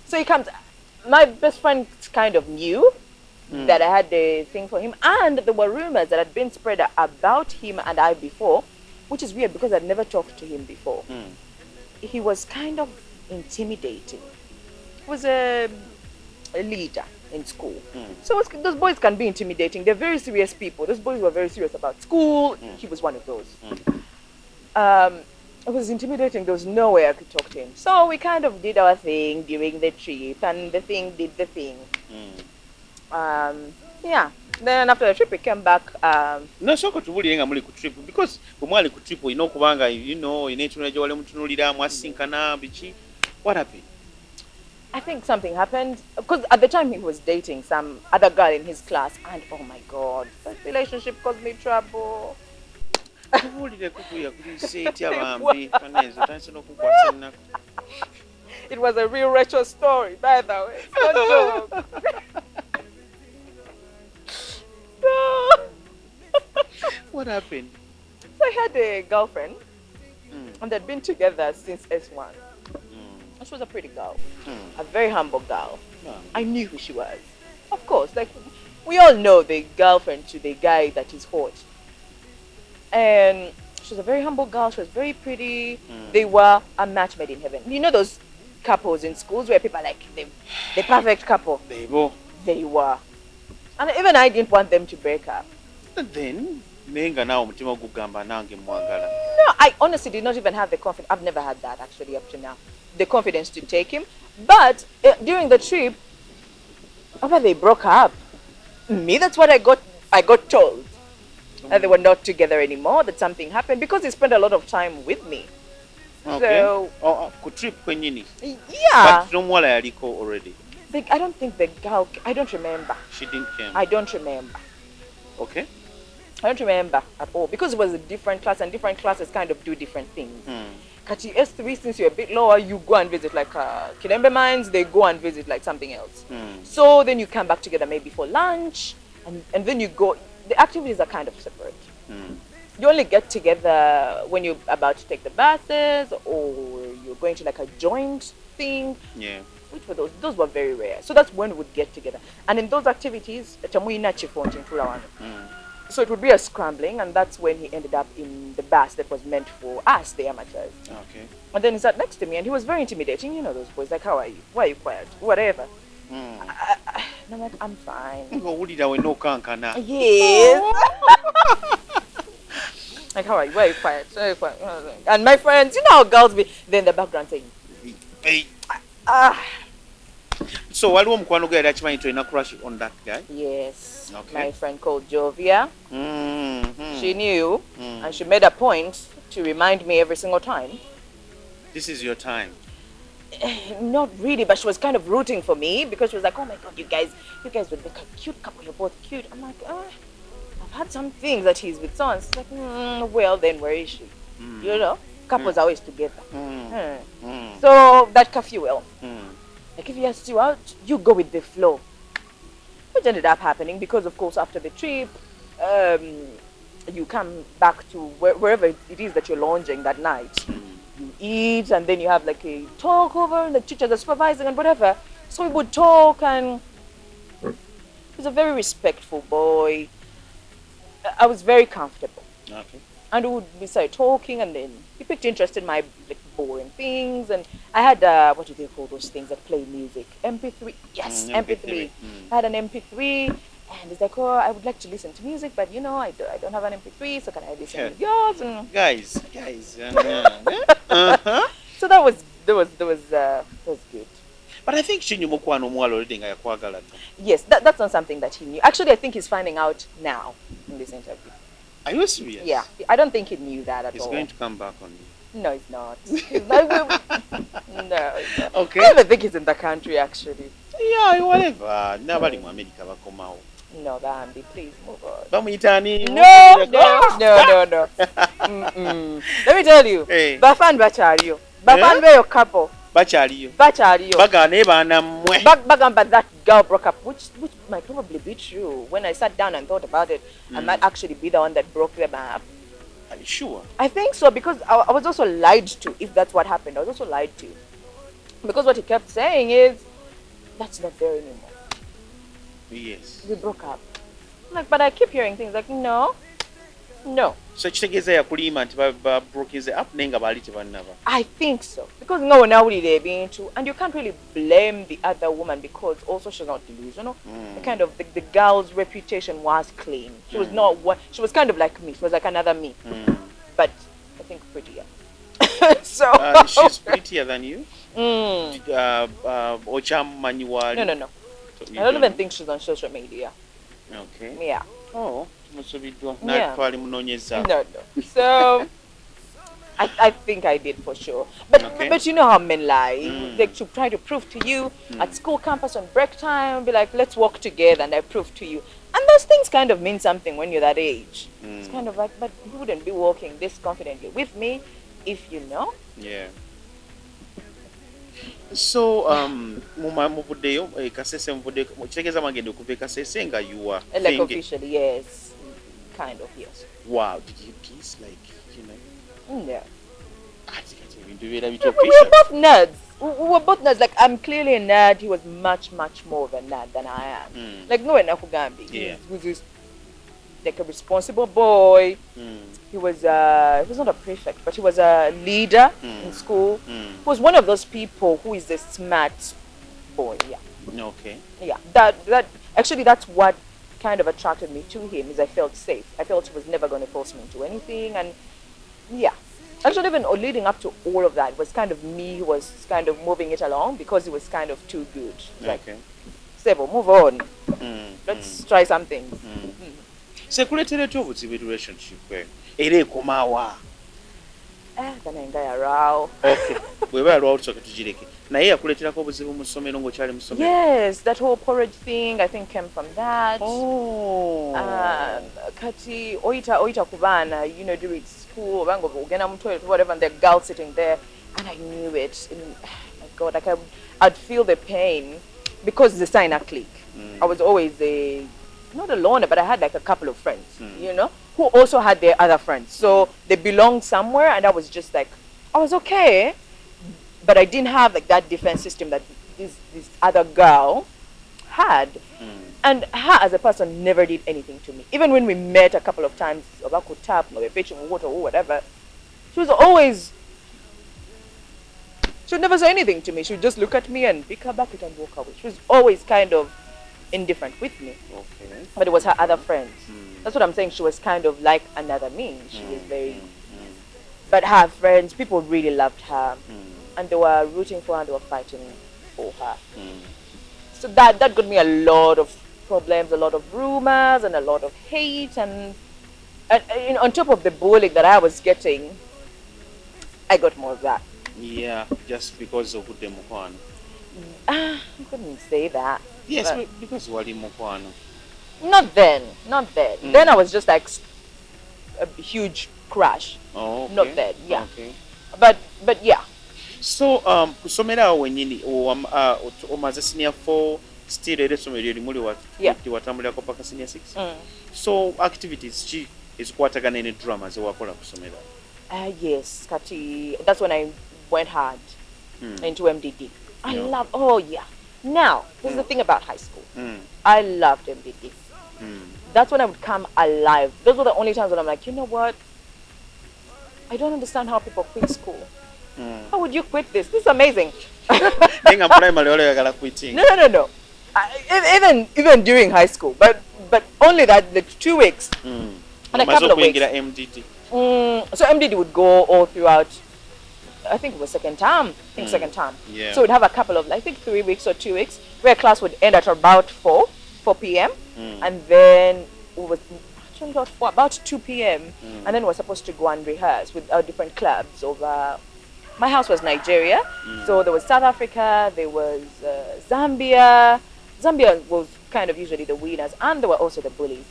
So he comes. My best friend kind of knew that I had the thing for him, and there were rumors that had been spread about him and I before, which is weird because I'd never talked to him before. He was kind of intimidating. He was a leader in school. So those boys can be intimidating. They're very serious people. Those boys were very serious about school. He was one of those. It was intimidating. There was no way I could talk to him. So we kind of did our thing during the trip, and the thing did the thing. Yeah. Then after the trip, we came back. No, so kutubuli nga muli ku trip because omwali ku trip ino kubanga inetunajja wale mutunulira mwasinkana biki. What happened? I think something happened because at the time he was dating some other girl in his class, and oh my God, that relationship caused me trouble. It was a real Recheal story, by the way. No joke. What happened? So I had a girlfriend, and they'd been together since S1. She was a pretty girl, a very humble girl. I knew who she was. Of course, like we all know the girlfriend to the guy that is hot. And she was a very humble girl. She was very pretty. They were a match made in heaven. You know those couples in schools where people are like the perfect couple? They were. They were. And even I didn't want them to break up. And then? Nenga naawe omutima gugamba nange mwagala. No, I honestly did not even have the confidence. I've never had that actually up to now. The confidence to take him. But during the trip, after they broke up, that's what I got told. That they were not together anymore, that something happened because he spent a lot of time with me. Okay. So, ku trip kwenyini. yeah. But n'omuwala yaliko already. I don't think the girl, I don't remember. She didn't come. I don't remember. Okay. I don't remember at all because it was a different class and different classes kind of do different things. Kati S3, since you're a bit lower, you go and visit like Kilembe Mines, they go and visit like something else. So then you come back together maybe for lunch and then you go, the activities are kind of separate. You only get together when you're about to take the buses or you're going to like a joint thing. Yeah. Which were those were very rare. So that's when we would get together. And in those activities, so it would be a scrambling, and that's when he ended up in the bus that was meant for us, the amateurs. Okay. And then he sat next to me, and he was very intimidating. You know those boys, like, how are you? Why are you quiet? Whatever. And I'm like, I'm fine. Ng'owulira we n'okankana. Yes. Like, how are you? Why are you quiet? Why are you quiet? And my friends, you know how girls be, they're in the background saying, Hey. ah. So waliwo omukwano gwe yali akimanyi tolina crush on that guy? Yes. Okay. My friend called Jovia. She knew, and she made a point to remind me every single time. This is your time. Not really, but she was kind of rooting for me because she was like, oh my God, you guys would make a cute couple. You're both cute. I'm like, I've had some things that he's with someone. She's like, well, then where is she? You know, couples are always together. So that curfew, well, like if he asks you out, you go with the flow. Which ended up happening because, of course, after the trip, you come back to wherever it is that you're lounging that night. You eat and then you have like a talk over and the teachers are supervising and whatever. So we would talk, and he's a very respectful boy. I was very comfortable. Okay. And we would start talking, and then he picked interest in my like boring things, and I had what do they call those things that play music? MP3. Yes, MP3. I had an MP3, and he's like, oh, I would like to listen to music, but you know, I don't have an MP3, so can I listen to yours? And Guys. so that was good. But I think Shinyumo kwano omuwala already nga yakwagala. Yes, that's not something that he knew. Actually, I think he's finding out now in this interview. Are you serious? Yeah, I don't think he knew that at all. He's going to come back on you. No, he's not. No, he's not. Okay. I don't even think he's in the country, actually. Yeah, whatever. N'abali mu America bakomawo. No, Bambi, please move on. Bamuyita ani? No. Let me tell you. Hey. Bafan bachaliyo. Bafan beyo couple. Bakyaliyo. Bagana naye baana mmwe. Bagamba that girl broke up, which might probably be true. When I sat down and thought about it, I might actually be the one that broke them up. Are you sure? I think so, because I was also lied to, if that's what happened. I was also lied to. Because what he kept saying is, that's not there anymore. Yes. We broke up. I'm like, but I keep hearing things like, no. So kitegeeza yakulimba nti babrokize up naye nga baali tebannaba. I think so. Because no, now they're being true. And you can't really blame the other woman because also she's not delusional. The kind of, the girl's reputation was clean. She was not one, she was kind of like me. She was like another me. But I think prettier. So. She's prettier than you? Ochamanyi wali? No. I don't even think she's on social media. Okay. Yeah. Oh, tumusubiddwa. Yeah. Twali munoonyeza. No. So I think I did for sure. But you know how men lie. They should try to prove to you at school campus on break time, be like, let's walk together, and I prove to you. And those things kind of mean something when you're that age. It's kind of like, but you wouldn't be walking this confidently with me if you know. Yeah. So muvuddeyo Kasese muvudde kitegeeza magende okuva Kasese nga you are like officially, yes. Kind of, yes. Wow, did you kiss like, you know? No. We were both nerds. We were both nerds. Like, I'm clearly a nerd. He was much more of a nerd than I am. Like, no, Nakugambi. Yeah. He was like a responsible boy. He was not a prefect, but he was a leader in school. He was one of those people who is a smart boy. Yeah. Okay. Yeah. That actually, that's what kind of attracted me to him is I felt safe. I felt he was never going to force me into anything. And yeah, actually even leading up to all of that was kind of me who was kind of moving it along because it was kind of too good. Like, Okay. Sebo, move on. Let's try something. Sekuleteredde obuzibu relationship era ekomaawa. Banenga yarao. Okay. Bweba yalwawo tusooke tugireke. Naye yakuleeterako obuzibu mu ssomero ng'okyali mu ssomero? Yes, that whole porridge thing I think came from that. Oh. Kati oita kubana, you know, during school, bango ugena mu toilet, whatever, and the girl sitting there, and I knew it. And, my God, like I'd feel the pain because it's a sign of clique. I was always not a loner, but I had like a couple of friends, you know, who also had their other friends. So they belonged somewhere, and I was just like, I was okay, but I didn't have like that defense system that this other girl had. And her as a person never did anything to me. Even when we met a couple of times, about tap, or fetching water or whatever, she was always, she would never say anything to me. She would just look at me and pick her bucket and walk away. She was always kind of indifferent with me. Okay. But it was her other friends. That's what I'm saying. She was kind of like another me. She was very, but her friends, people really loved her. And they were rooting for her and they were fighting for her. So that got me a lot of problems, a lot of rumors and a lot of hate, and on top of the bullying that I was getting, I got more of that. Yeah, just because of the mukwano. I couldn't say that. Yes, but because wali mukwano. not then. Then I was just like a huge crush. Oh, okay. Not then, yeah. Okay. But yeah. So kusomera awo wenyini omaze senior 4 still era essomero erimu liwatambulirako paka senior 6. So activities ki ezikwatagana ne drama zewakola kusomera? Yes, Kati, that's when I went hard into MDD. I love, Now, this is the thing about high school. I loved MDD. That's when I would come alive. Those were the only times when I'm like, you know what? I don't understand how people quit school. How would you quit this? This is amazing. Nenga primary ole yagala quitting. No. Even during high school, but only that the 2 weeks and a couple of weeks. MDD. So MDD would go all throughout. I think it was second term. Second term. Yeah. So we'd have a couple of, I think 3 weeks or 2 weeks, where class would end at about 4 p.m. And then we would actually about 2 p.m. And then we were supposed to go and rehearse with our different clubs over. My house was Nigeria, so there was South Africa, there was Zambia. Zambia was kind of usually the winners, and there were also the bullies.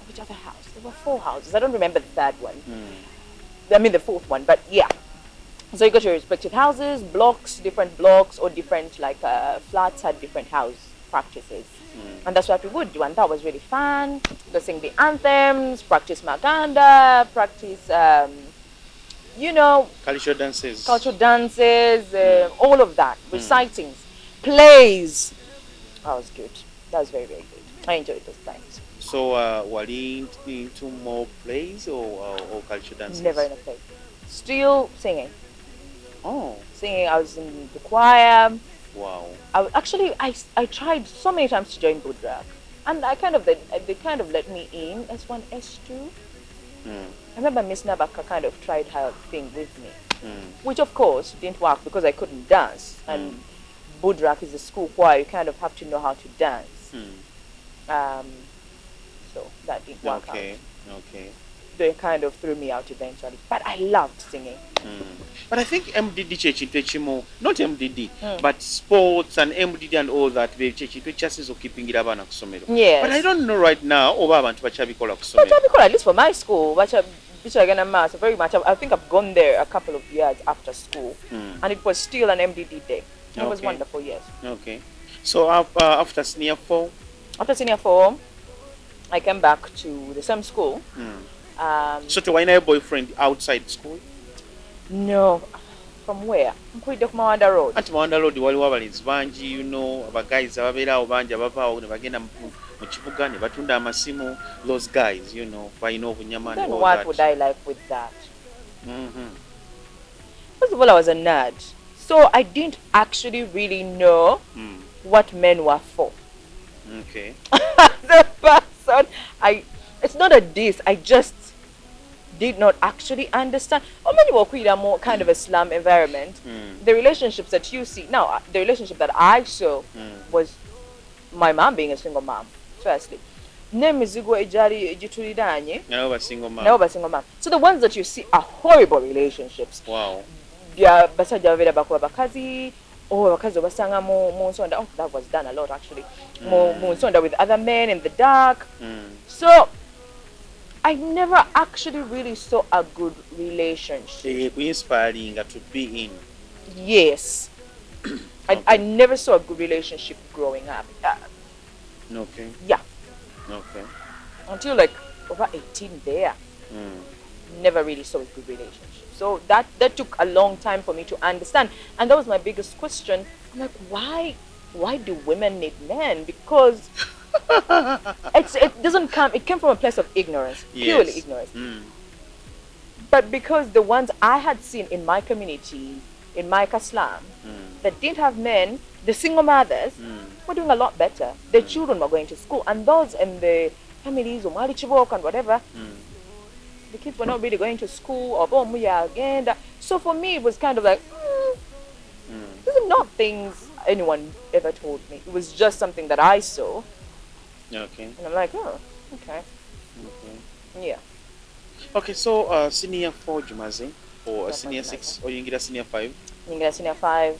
Which other house? There were 4 houses. I don't remember the third one. I mean the 4th one, but yeah. So you got your respective houses, different blocks, or different like flats had different house practices. And that's what we would do, and that was really fun. To sing the anthems, practice Maganda, practice Cultural dances. All of that, recitings, plays. That was good. That was very, very good. I enjoyed those times. So were you into more plays or cultural dances? Never in a play. Still singing. Oh. Singing. I was in the choir. Wow. I tried so many times to join Budrak, and they kind of let me in S1, S2. I remember Miss Nabaka kind of tried her thing with me, which of course didn't work because I couldn't dance. And Budrak is a school choir; you kind of have to know how to dance. So that didn't work out. Okay. They kind of threw me out eventually, but I loved singing. But I think MDD chechimu, not MDD, but sports and MDD and all that, the chances of keeping it up and kusomero. Yes. But I don't know right now over abantu bachabikola kusomero. Bachabikola, at least for my school, Bachabikola very much. I think I've gone there a couple of years after school, and it was still an MDD day. It was wonderful, yes. Okay. So after senior 4? After senior 4, I came back to the same school. So to wine a boyfriend outside school? No. From where? Mwagala Road. At Mwagala Road, waliwo abalenzi bangi, guys ababeerawo bangi abavaawo ne bagenda mu kibuga ne batunda amasimu, those guys, balina obunyama. Then what would I like with that? First of all, I was a nerd. So I didn't actually really know what men were for. Okay. The person, it's not a diss, I just did not actually understand. Or many work with a more kind of a slum environment. The relationships that you see now, the relationship that I saw was my mom being a single mom, firstly. Nemizigo ejali ejitulidanye. Now a single mom. Now a single mom. So the ones that you see are horrible relationships. Wow. Basajja bavera bakuba bakazi, or bakazi basanga mu nsonda. Oh, that was done a lot actually. Mu nsonda with other men in the dark. So I never actually really saw a good relationship. Inspiring to be in. Yes. I never saw a good relationship growing up. Okay. Yeah. Okay. Until like over 18 there. Never really saw a good relationship. So that took a long time for me to understand. And that was my biggest question. I'm like, why do women need men? Because it came from a place of ignorance, purely ignorance. But because the ones I had seen in my community, in my Kaslam, that didn't have men, the single mothers were doing a lot better. Their children were going to school, and those in the families, Umali Chibok and whatever, the kids were not really going to school, or again. So for me, it was kind of like, these are not things anyone ever told me. It was just something that I saw. Okay. And I'm like, oh, okay. Yeah. Okay, so senior 4 Jumaze, or senior 6, or you get a senior 5? You get a senior 5.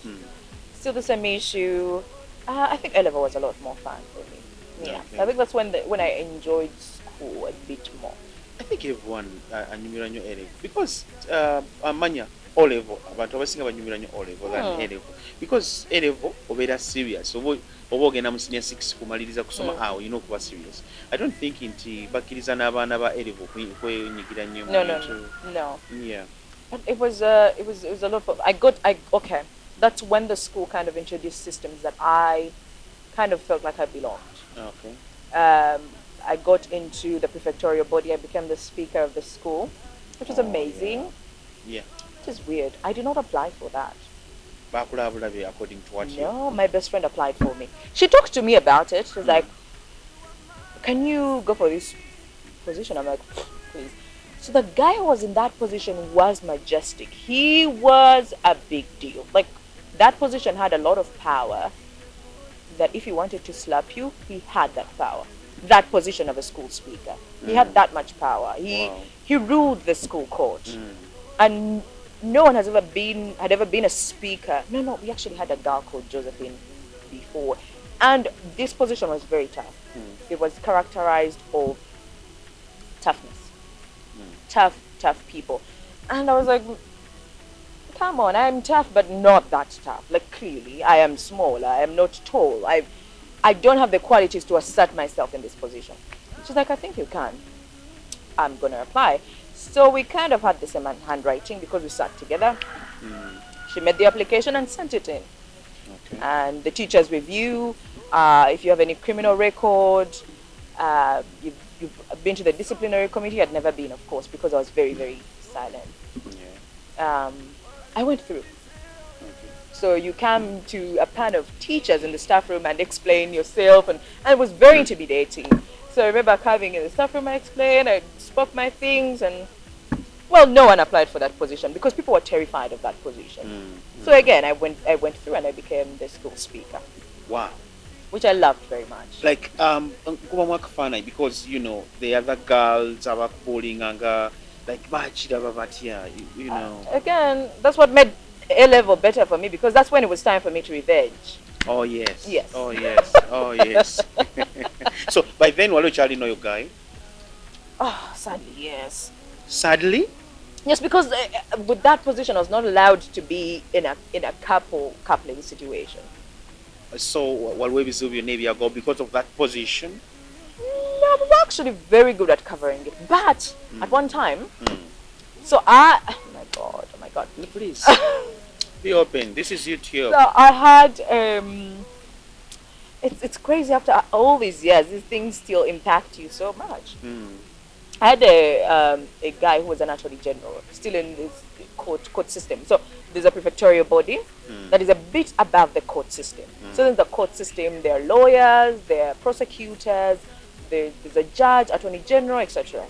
Still the same issue. I think A-level was a lot more fun for me. Yeah. Okay. I think that's when I enjoyed school a bit more. I think everyone anyumira nyo A-level because amanya O-level abantu abasinga banyumira nyo O-level than A-level because A-level obeera serious oba ogenda mu senior 6 kumaliriza kusoma awo you know kuba serious. I don't think nti bakkiriza n'abaana ba A-level kwenyigira nnyo No. Yeah. But it was a lot of okay. That's when the school kind of introduced systems that I kind of felt like I belonged. Okay. I got into the prefectorial body. I became the speaker of the school, which was amazing. Yeah. It is weird. I did not apply for that. According to what No, my best friend applied for me. She talked to me about it. She was like, can you go for this position? I'm like, please. So the guy who was in that position was majestic. He was a big deal. Like, that position had a lot of power, that if he wanted to slap you, he had that power. That position of a school speaker. He had that much power. He ruled the school court. And no one had ever been a speaker. No, we actually had a girl called Josephine before. And this position was very tough. It was characterized of toughness. Tough people. And I was like, come on, I'm tough, but not that tough. Like, clearly, I am small. I am not tall. I don't have the qualities to assert myself in this position. She's like, I think you can. I'm going to apply. So we kind of had the same handwriting because we sat together. She made the application and sent it in. Okay. And the teachers review. If you have any criminal record, you've been to the disciplinary committee. I'd never been, of course, because I was very, very silent. Yeah. I went through. So you come to a pan of teachers in the staff room and explain yourself, and it was very intimidating. So I remember coming in the staff room, I explained, I spoke my things, and well, no one applied for that position because people were terrified of that position. So again, I went through and I became the school speaker. Wow. Which I loved very much. Like because you know the other girls are calling and like you know. Again, that's what made A-level better for me because that's when it was time for me to revenge. Oh yes. Yes. Oh yes. Oh yes. So by then, were you Charlie know your guy? Oh, sadly, yes. Sadly? Yes, because with that position, I was not allowed to be in a coupling situation. So, while we visit your Navy ago because of that position? No, we were actually very good at covering it. But at one time, so oh my God, please be open. This is YouTube. So I had it's crazy. After all these years, these things still impact you so much. I had a guy who was an attorney general, still in this court system. So there's a prefectorial body that is a bit above the court system. So in the court system, there are lawyers, there are prosecutors, there's a judge, attorney general, etc.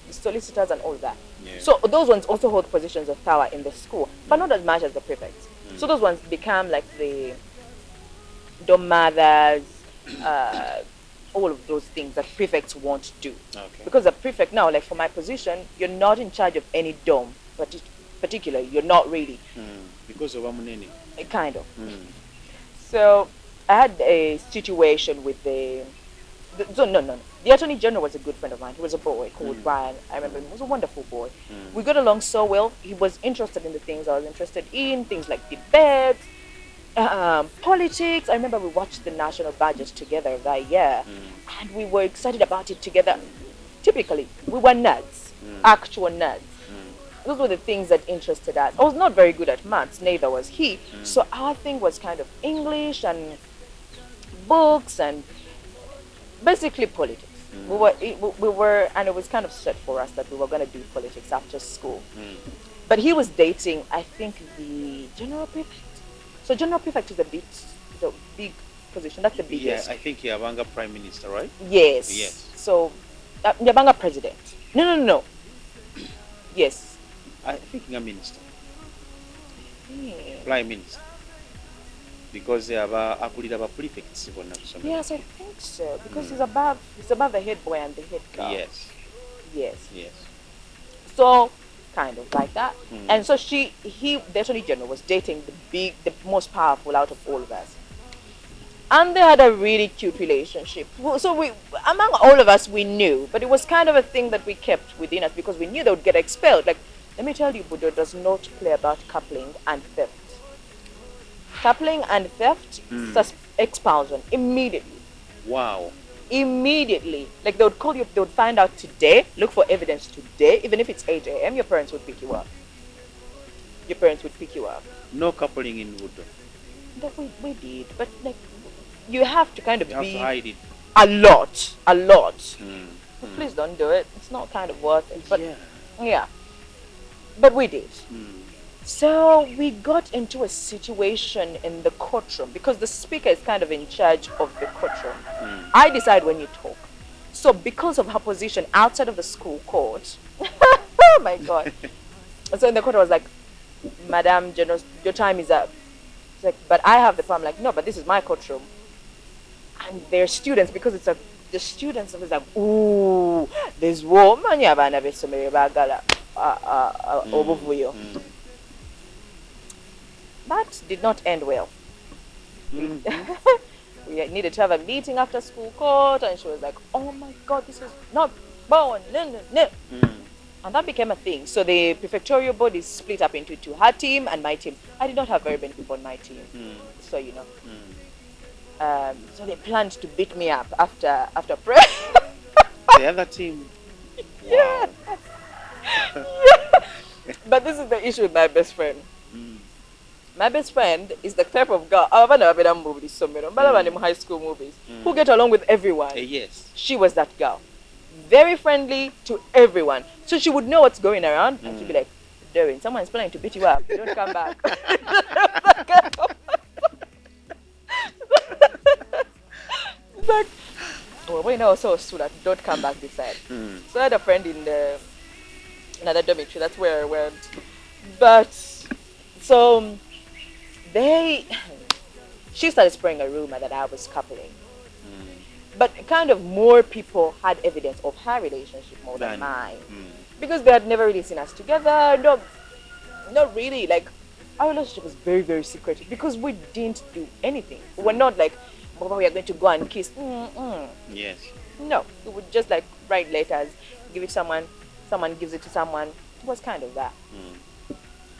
The solicitors and all that. Yeah. So those ones also hold positions of power in the school, but not as much as the prefects. So those ones become like the dorm mothers, all of those things that prefects won't do. Okay. Because a prefect now, like for my position, you're not in charge of any dorm, particularly. You're not really. Because of Amunene. Kind of. So I had a situation with the attorney general was a good friend of mine. He was a boy called Ryan. I remember him. He was a wonderful boy. We got along so well. He was interested in the things I was interested in, things like debates, politics. I remember we watched the national budget together that year, and we were excited about it together. Typically, we were nerds, actual nerds. Those were the things that interested us. I was not very good at maths, neither was he. So our thing was kind of English and books and basically politics. We were, and it was kind of set for us that we were going to do politics after school. But he was dating, I think, the general prefect. So general prefect is a big position. That's the biggest. Yeah, I think Yabanga Prime Minister, right? Yes. Yes. So Yabanga President. No. Yes. I think a minister. Prime Minister. Because they have a prefects. Yes, I think so. Because he's above the head boy and the head girl. Yes. So kind of like that. And so the attorney general was dating the most powerful out of all of us. And they had a really cute relationship. So among all of us, we knew, but it was kind of a thing that we kept within us because we knew they would get expelled. Like, let me tell you, Buddha does not play about coupling and theft. Coupling and theft, expulsion immediately. Wow. Immediately. Like they would call you, they would find out today, look for evidence today, even if it's 8 a.m., your parents would pick you up. No coupling in Wood. That we did, but like you have to kind of You have to hide it. a lot. But please don't do it. It's not kind of worth it. But yeah. But we did. So we got into a situation in the courtroom because the speaker is kind of in charge of the courtroom. I decide when you talk. So because of her position outside of the school court, oh my God. So in the court I was like, Madam General, your time is up. It's like, but I have the power. I'm like, no, but this is my courtroom. And their students, because the students are like, ooh, there's woman yabana besomere bagala obuvuyo. That did not end well. We needed to have a meeting after school court, and she was like, oh my God, this is not born. No. And that became a thing. So the prefectorial board is split up into two, her team and my team. I did not have very many people on my team, so you know. So they planned to beat me up after prayer. The other team. Yeah. But this is the issue with my best friend. My best friend is the type of girl, high school movies, who get along with everyone. Yes. She was that girl. Very friendly to everyone. So she would know what's going around and she'd be like, Darren, someone's planning to beat you up. Don't come back. It's like, well, we know so that don't come back this side. So I had a friend in another dormitory. That's where I went. But so she started spreading a rumor that I was coupling. But kind of more people had evidence of her relationship more than mine. Because they had never really seen us together. No, not really. Like, our relationship was very, very secretive because we didn't do anything. We were not like, Baba, we are going to go and kiss. Yes. No, we would just like write letters, give it to someone gives it to someone. It was kind of that.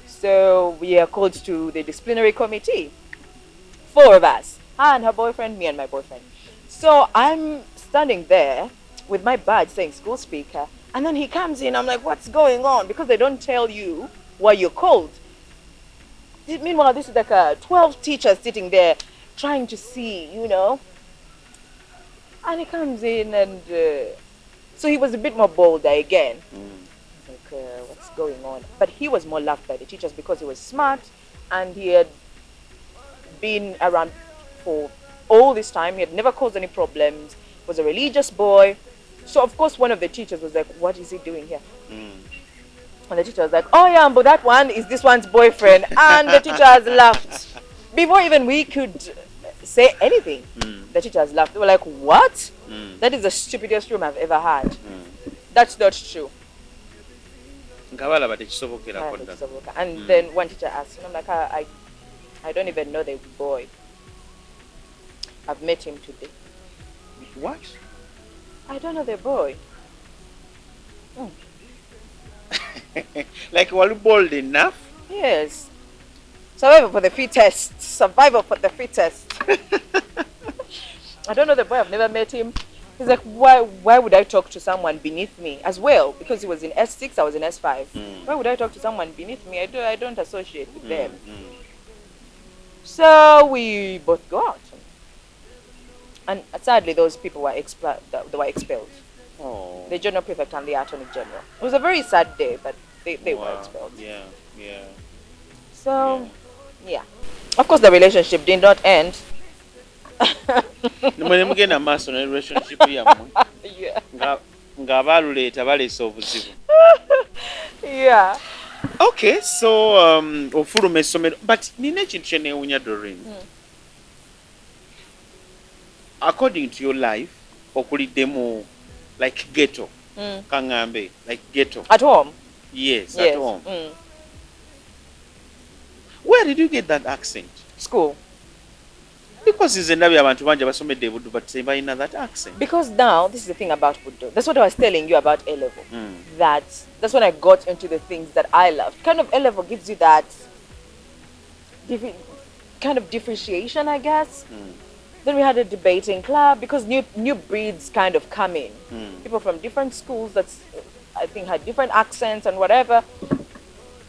So we are called to the disciplinary committee. 4 of us. Her and her boyfriend, me and my boyfriend. So I'm standing there with my badge saying school speaker, and then he comes in. I'm like, what's going on? Because they don't tell you why you're called. Meanwhile, this is like 12 teachers sitting there trying to see, you know. And he comes in and so he was a bit more bolder again. what's going on? But he was more loved by the teachers because he was smart and he had been around for all this time. He had never caused any problems, was a religious boy. So of course one of the teachers was like, what is he doing here? And the teacher was like, oh yeah, but that one is this one's boyfriend. And the teacher has laughed. Before even we could say anything, the teacher has laughed. They were like, what? That is the stupidest room I've ever had. That's not true. And then one teacher asked me, I'm like, I don't even know the boy. I've met him today. What? I don't know the boy. Like, were you bold enough? Yes. Survival for the fittest. Survival for the fittest. I don't know the boy. I've never met him. He's like, why would I talk to someone beneath me as well? Because he was in S6, I was in S5. Why would I talk to someone beneath me? I don't associate with them. So we both go out. And sadly, those people were expelled. Oh. The General Prefect and the Attorney General. It was a very sad day, but they were expelled. Yeah. So, yeah. Of course, the relationship did not end. Mugenda maaso ne relationship yammwe nga baaluleeta baleesa obuzibu. Yeah. Okay, so ofuluma essomero, but nina ekintu kye neewunya Doreen. According to your life, okuliddemu like ghetto. Kangambe, like ghetto. At home? Yes, at home. Where did you get that accent? School. Because it's ndabye abantu bangi abasomedde Buddu but tebalina that accent. Because now, this is the thing about Buddu. That's what I was telling you about A-level. That's when I got into the things that I loved. Kind of A-level gives you that kind of differentiation, I guess. Then we had a debating club because new breeds kind of come in. People from different schools that I think had different accents and whatever.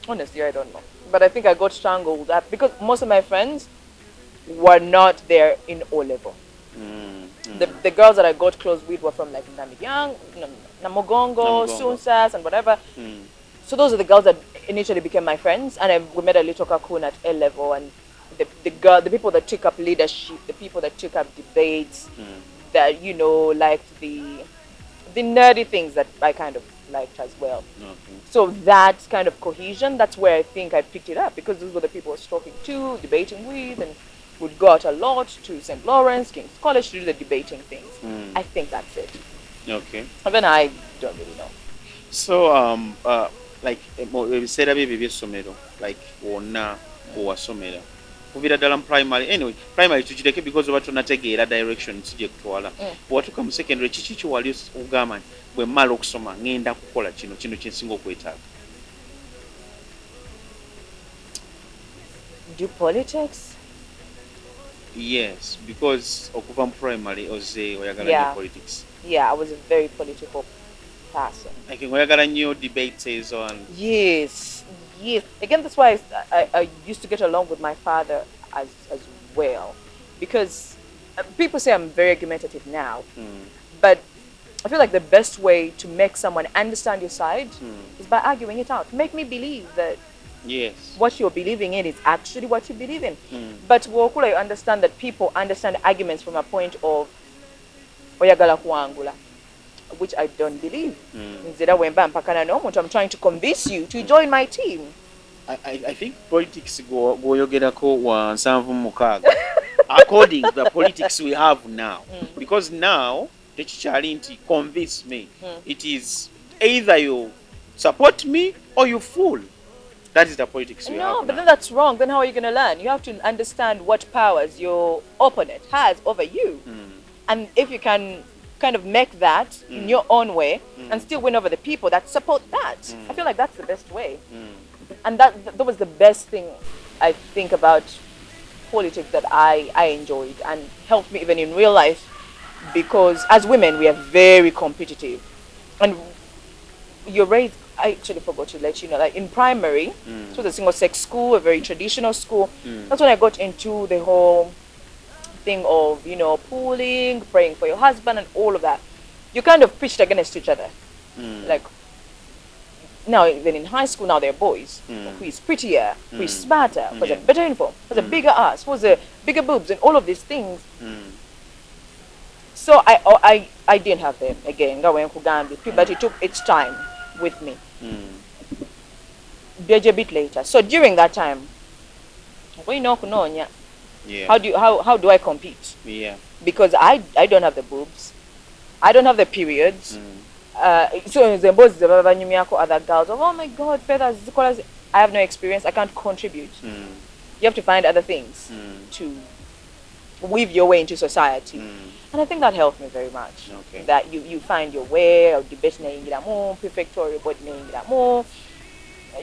Honestly, I don't know. But I think I got strangled up because most of my friends were not there in O-level. The girls that I got close with were from like Namibyang, Namugongo, Sunsas and whatever. So those are the girls that initially became my friends, and we made a little cocoon at A-level, and the people that took up leadership, the people that took up debates, that liked the nerdy things that I kind of liked as well. So that kind of cohesion, that's where I think I picked it up, because those were the people I was talking to, debating with, and would go out a lot to St. Lawrence, King's College to do the debating things. I think that's it. Okay. And then I don't really know. So like ebiseera bye eby'essomero, like wonna owasomera kuviira ddala mu primary, anyway primary tukireke because oba tonategeera direction kijje kutwala. Bwatuuka mu secondary kiki kyewali ogamba nti bwe mmala okusoma ngenda kukola kino kyensinga okwetaaga? Do politics? Yes, because okuva mu primary oze oyagala nnyo politics. Yeah, I was a very political person. Like oyagala nnyo debates and yes. Again, that's why I used to get along with my father as well, because people say I'm very argumentative now, but I feel like the best way to make someone understand your side is by arguing it out. Make me believe that what you're believing in is actually what you believe in. But Wokula, you understand that people understand arguments from a point of oyagala kuangula, which I don't believe. I'm trying to convince you to join my team. I think politics goyogerako wa 76 according to the politics we have now, because now tekikyali nti convince me. It is either you support me or you fool. That is the politics we have. No, but then that's wrong. Then how are you going to learn? You have to understand what powers your opponent has over you. And if you can kind of make that in your own way and still win over the people that support that, I feel like that's the best way. And that was the best thing, I think, about politics that I enjoyed and helped me even in real life, because as women, we are very competitive. And you're raised, I actually forgot to let you know, like in primary, it was a single-sex school, a very traditional school. That's when I got into the whole thing of, pooling, praying for your husband and all of that. You kind of pitched against each other. Like, now even in high school, now they're boys. Who is prettier, who is smarter, who has a better uniform, who has a bigger ass, who has a bigger boobs, and all of these things. So I didn't have them again. But it took its time with me. A bit later. So during that time, Yeah. how do I compete? Yeah. Because I don't have the boobs, I don't have the periods. So the boys other girls, oh my god, feathers, I have no experience, I can't contribute. You have to find other things to weave your way into society. And I think that helped me very much. Okay. That you find your way, or debate more, prefectorial board more.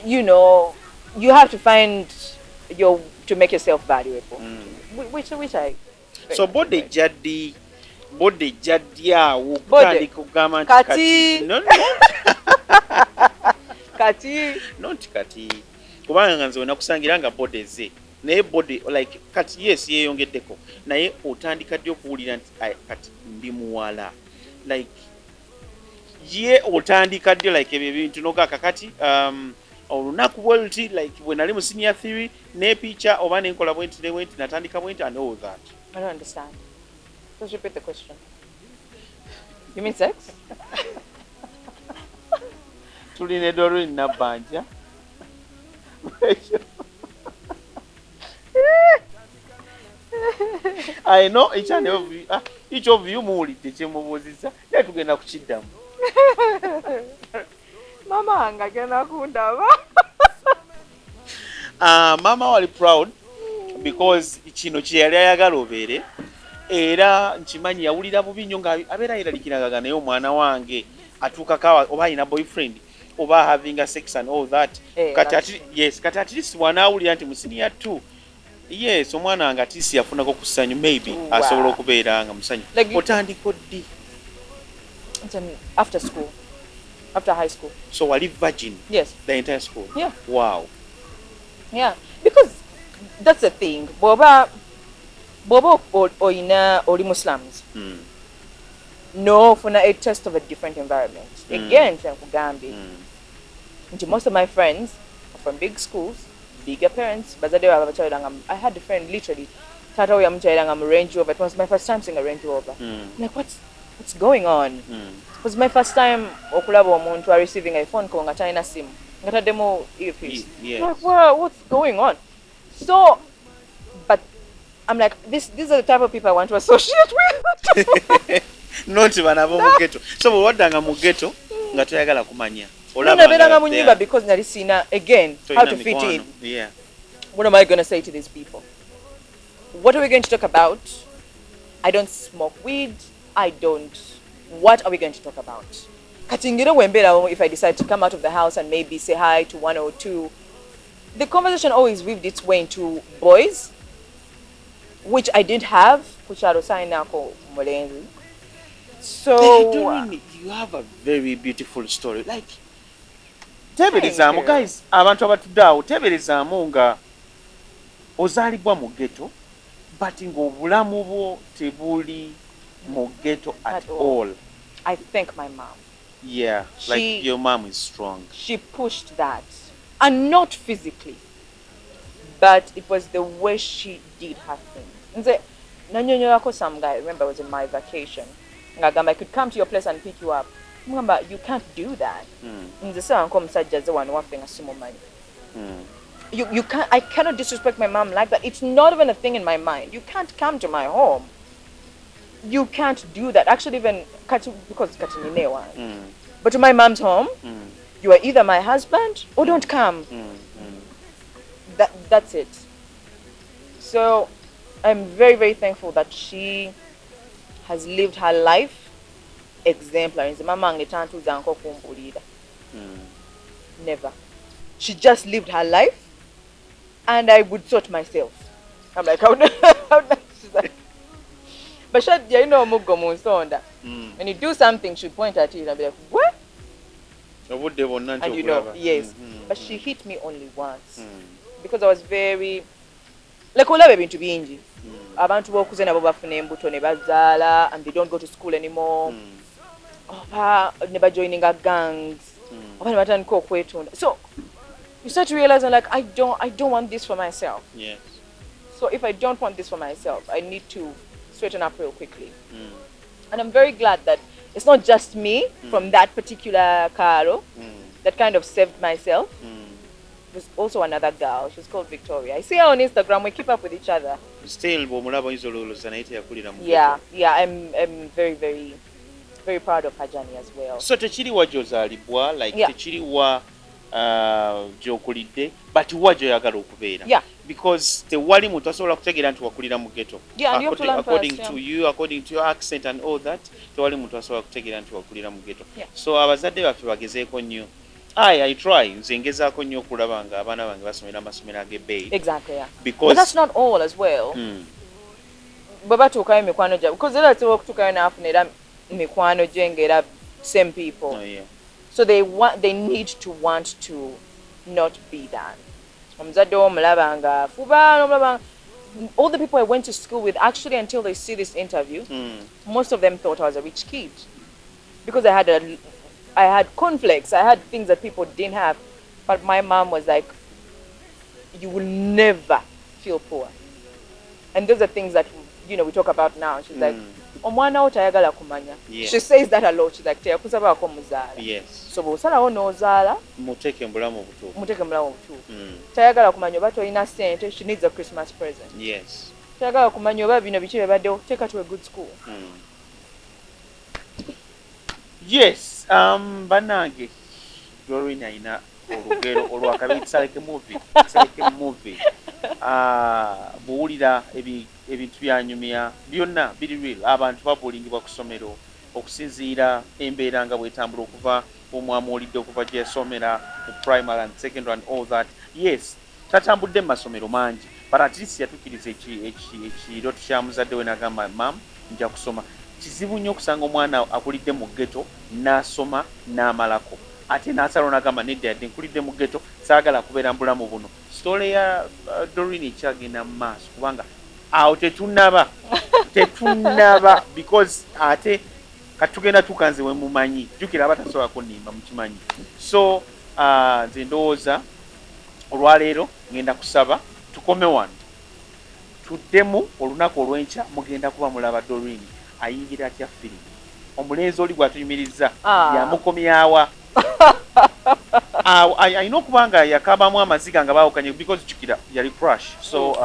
You know, you have to find to make yourself valuable. Which I So bode jadi awo Bode. kutandika Kati. no kati not kati kubanga nze nakusangira nga bode ze naye bode like kati yes yeyongeddeko naye otandika ddi okuwulira nti kati ndi muwala like ye otandika ddi like ebyo ebintu nogaka kati olunaku bwelti like bwe nali mu senior theory ne picture oba nenkola bwenti ne bwenti natandika bwenti and all that. I don't understand. Just repeat the question. You mean sex? Tulina eddoro nabbanja. I know each of you muwulidde kyemubuuzizza naye tugenda kukiddamu. Mama anga gena kundaba. Mama wali proud because kino kye yali ayagala obeere era nkimanyi yawulira bubi nnyo nga abeera yeraliikiragaga naye omwana wange atuukako oba alina boyfriend oba having a sex and all that. Kati at least bw'anaawulira nti mu senior 2 yes omwana wange at least yafunako ku ssanyu maybe asobola okubeera nga musanyu. Otandika ddi? After school. After high school. So wali virgin? Yes. The entire school? Yeah. Wow. Yeah. Because that's the thing. Boba oina oli Muslims. No, for a test of a different environment. Again, most of my friends are from big schools, bigger parents. I had a friend literally, Range Rover. It was my first time seeing a Range Rover. Like, what's going on? It was my first time receiving a phone call China SIM. Demo earpiece. Like, wow, what's going on? So, but I'm like, these are the type of people I want to associate with. Not bana bo mu ghetto. So waddanga mu ghetto nga toyagala kumanya. Olaba mu nyumba because nali sina again how to fit in. Yeah. What am I going to say to these people? What are we going to talk about? I don't smoke weed. What are we going to talk about? Katingiro wembera, if I decide to come out of the house and maybe say hi to one or two, the conversation always weaved its way into boys, which I didn't have, which I was saying now called Molenzi. So you have a very beautiful story. Like teberezaamu guys, abantu abatuddawo teberezaamu nga ozaalibwa mu ghetto but ng'obulamu bwo tebuli mu ghetto at all. I thank my mom. Yeah, like your mom is strong. She pushed that, and not physically, but it was the way she did her thing. Some guy, I remember, was in my vacation. I could come to your place and pick you up. Remember, you can't do that. Omusajja one you can't. I cannot disrespect my mom like that. It's not even a thing in my mind. You can't come to my home. You can't do that. Actually, even because but to my mom's home, you are either my husband or don't come. That's it. So I'm very, very thankful that she has lived her life exemplary. Never. She just lived her life, and I would sort myself. I'm like, how she's like, but you know, when you do something, she point at you and I'll be like, what? And you know, yes. But she hit me only once because I was very like all of to be inji. Abantu bokuze nabo bafuna embuto ne bazaala and they don't go to school anymore. Oba never joining a gangs. So you start to realize, like, I don't want this for myself. Yes. So if I don't want this for myself, I need to straighten up real quickly. And I'm very glad that it's not just me from that particular Karo that kind of saved myself. There's also another girl. She's called Victoria. I see her on Instagram. We keep up with each other. Still, yeah, I'm very, very, very proud of her journey as well. So tekiriwa gy'ozaalibwa, like tekiriwa gy'okulidde, but wa gy'oyagala okubeera. Yeah. Because tewali muntu asobola kutegeera nti wakulira mu ghetto. Yeah, you have to learn according first, to you, according to your accent and all that, tewali muntu asobola kutegeera nti wakulira mu ghetto. Yeah. So abazadde baffe bagezeeko nnyo. I try. Nze ngezaako nnyo okulaba nga abaana bange basomera amasomero ag'ebbeeyi. Exactly, yeah. Because but that's not all as well. Bwe batuukayo mikwano gyabwe. Because era tesobola okutuukayo n'afuna era mikwano gye ng'era same people. Oh, yeah. So they need to want to not be that. Omuzadde w'omulaba nga fuba n'omulaba. All the people I went to school with, actually, until they see this interview, most of them thought I was a rich kid. Because I had conflicts. I had things that people didn't have. But my mom was like, you will never feel poor. And those are things that, we talk about now. She's like, omwana wo tayagala kumanya. She says that a lot. She's like, teyakusabaako muzaala. Yes. So bw'osalawo n'ozaala, muteeke mu bulamu obutuufu. Tayagala kumanya oba tolina ssente. She needs a Christmas present. Yes. Tayagala kumanya oba bino biki bibaddewo. Take her to a good school. Yes. Bannange, Doreen ayina olugero olwakabi saleke movie. Buwulira ebintu byanyumya byonna biri real. Abantu babulingibwa ku ssomero okusinziira embeera nga bwetambula okuva omwami olidde okuva gye yasomera mu primary and secondary and all that. Yes, tatambudde mu masomero mangi, but at least yatukiriza ekirooto kya muzadde we n'agamba mam nja kusoma. Kizibu nnyo okusanga omwana akulidde mu ghetto n'asoma n'amalako, ate n'asalawo n'agamba nedda yadde nkulidde mu ghetto saagala kubeera mu bulamu buno. Story ya Doreen ekyagenda mu maaso kubanga awo tetunaba because ate katugenda tukanze we mumanyi jjukira abatasobola kunnimba mukimanyi. So nze ndowooza olwaleero ngenda kusaba tukome wano tuddemu olunaku olw'enkya mugenda kuba mulaba Doreen ayingira atya firimu. Omulenzi oli bw'atuyimiriza yamukomyawa. Ayina okuba nga yakabamu amaziga nga baawukanye because jjukira yali crush. So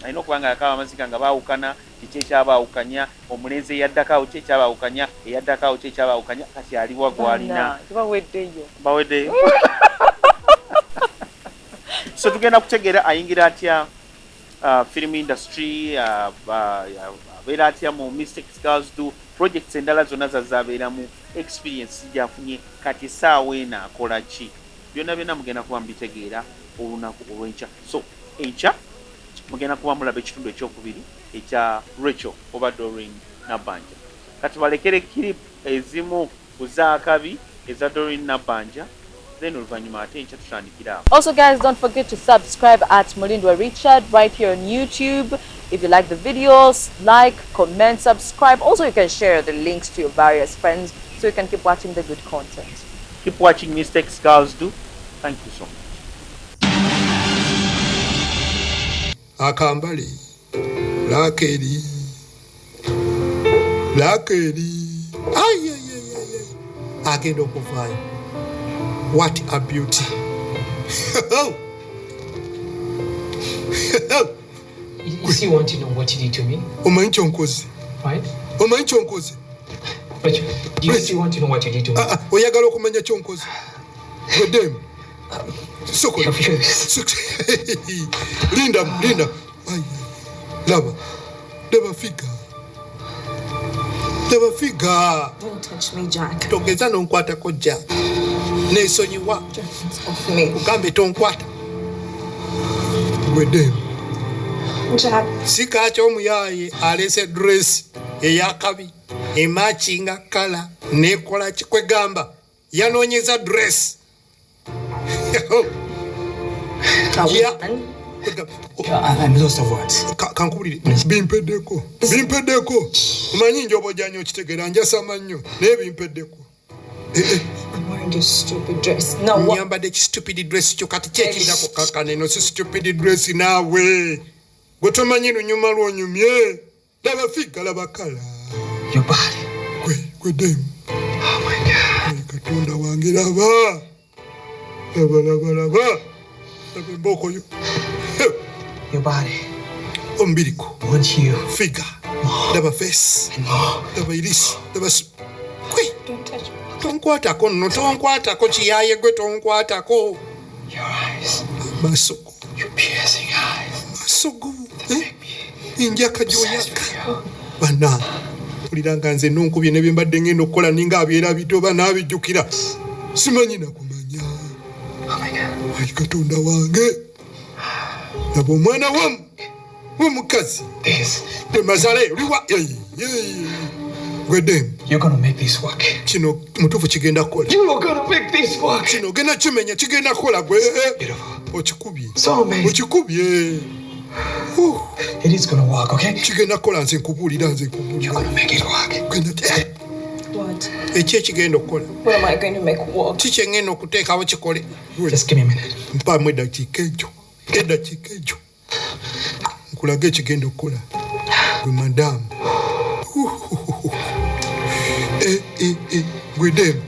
ayina okuba nga yakaba amaziga nga baawukana, kiki ekyabaawukanya, omulenzi eyaddakaawo ki ekyabaawukanya, eyaddakaawo ki ekyabaawukanya, kati aliwa gw'alina. Baweddeyo. So tugenda kutegeera ayingira atya film industry, abeera atya mu mistakes girls do, projects endala zonna zazaabeeramu, experience gyafunye, kati essaawa eno akola ki, byonna mugenda kuba mbitegeera olunaku olw'enkya. So enkya mugenda kuba mulaba ekitundu ekyokubiri ekya Recheal oba Doreen Nabbanja. Kati balekere clip ezimu ku zaakabi eza Doreen Nabbanja, then oluvanyuma ate enkya tutandikira awo. Also guys, don't forget to subscribe at Mulindwa Richard right here on YouTube. If you like the videos, like, comment, subscribe. Also, you can share the links to your various friends so you can keep watching the good content. Keep watching Mistakes Girls Do. Thank you so much. Akambali. Lakeri. Ay. Agenda okuvaayo. What a beauty. You still want to know what you did to me? Omanyi kyonkoze. Right? Omanyi kyonkoze. But do you still want to know what you did to me? Oyagala okumanya kyonkoze. Wedemu. Soko. Linda. Ay. Laba figa. Don't touch me, Jack. Togeza nonkwatako Jack. Neesonyiwa. Just off me. Ugambe tonkwata. Wedemu. Jack. Sikaacha omuyaye alese dress eyakabi ematchinga kala nekola kikwegamba yanoonyeza dress. I'm lost of words. Kankubulire bimpeddeko omanyi njoba ojanya okitegeera njasama nnyo naye bimpeddeko. And your stupid dress. Now what? Nyambadde ki stupid dress kyo kati kyekirako kakane no si stupid dress naawe. Gwe tomanyi lunyuma lwonyumye. Laba figa laba kala. Your body. Gwe dem. Oh my God. Katonda wange laba. Laba. Mboko yo. Your body. Ombiriko. Want you. Figa. Laba face. And more. Laba iris. Laba Don't touch me. tonkwatako nno tonkwatako kiyaye gwe tonkwatako. Your eyes. Maaso Your piercing eyes. maaso go enjaka gyoyaka bana mpulira nga nze nonkubye ne bye mbadde ngenda okukola ninga abyera bito oba naabijjukira simanyi nakumanya. Ayi Katonda wange laba omwana w'omukazi temazale oliwa gwedde You're gonna make this work. kino mutuufu kigenda kukola You are gonna make this work. kino genda kimenya kigenda kukola gwe Beautiful. okikubye So amazing. okikubye It is gonna work, okay? kigenda kukola nze nkubuulira You're gonna make it work. What? eki ekigenda okukola What am I going to make work? kikyengenda okuteekawo kikole Just give me a minute. mpaamu eddakiika egyo nkulaga ekigenda okukola gwe madamu gwedemu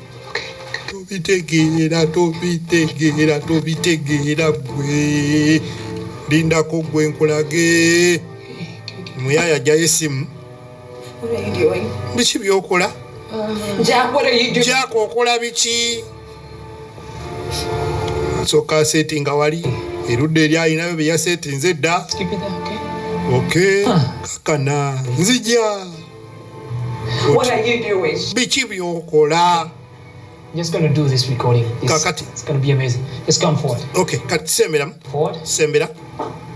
tobitegeera gwe lindako gwe nkulage muyaya ajjayo essimu. What are you doing? Biki byokola? Jack, what are you doing? Jack okola biki? Asooka settinga wali erudda eri alinayo bye yasettinze edda. Keep it there, okay? Okay, kakana nzija. What are you doing? Biki byokola? I'm just gonna do this recording. Kakati. It's gonna be amazing. Just come forward. Okay, kati sembera. Forward. Sembera.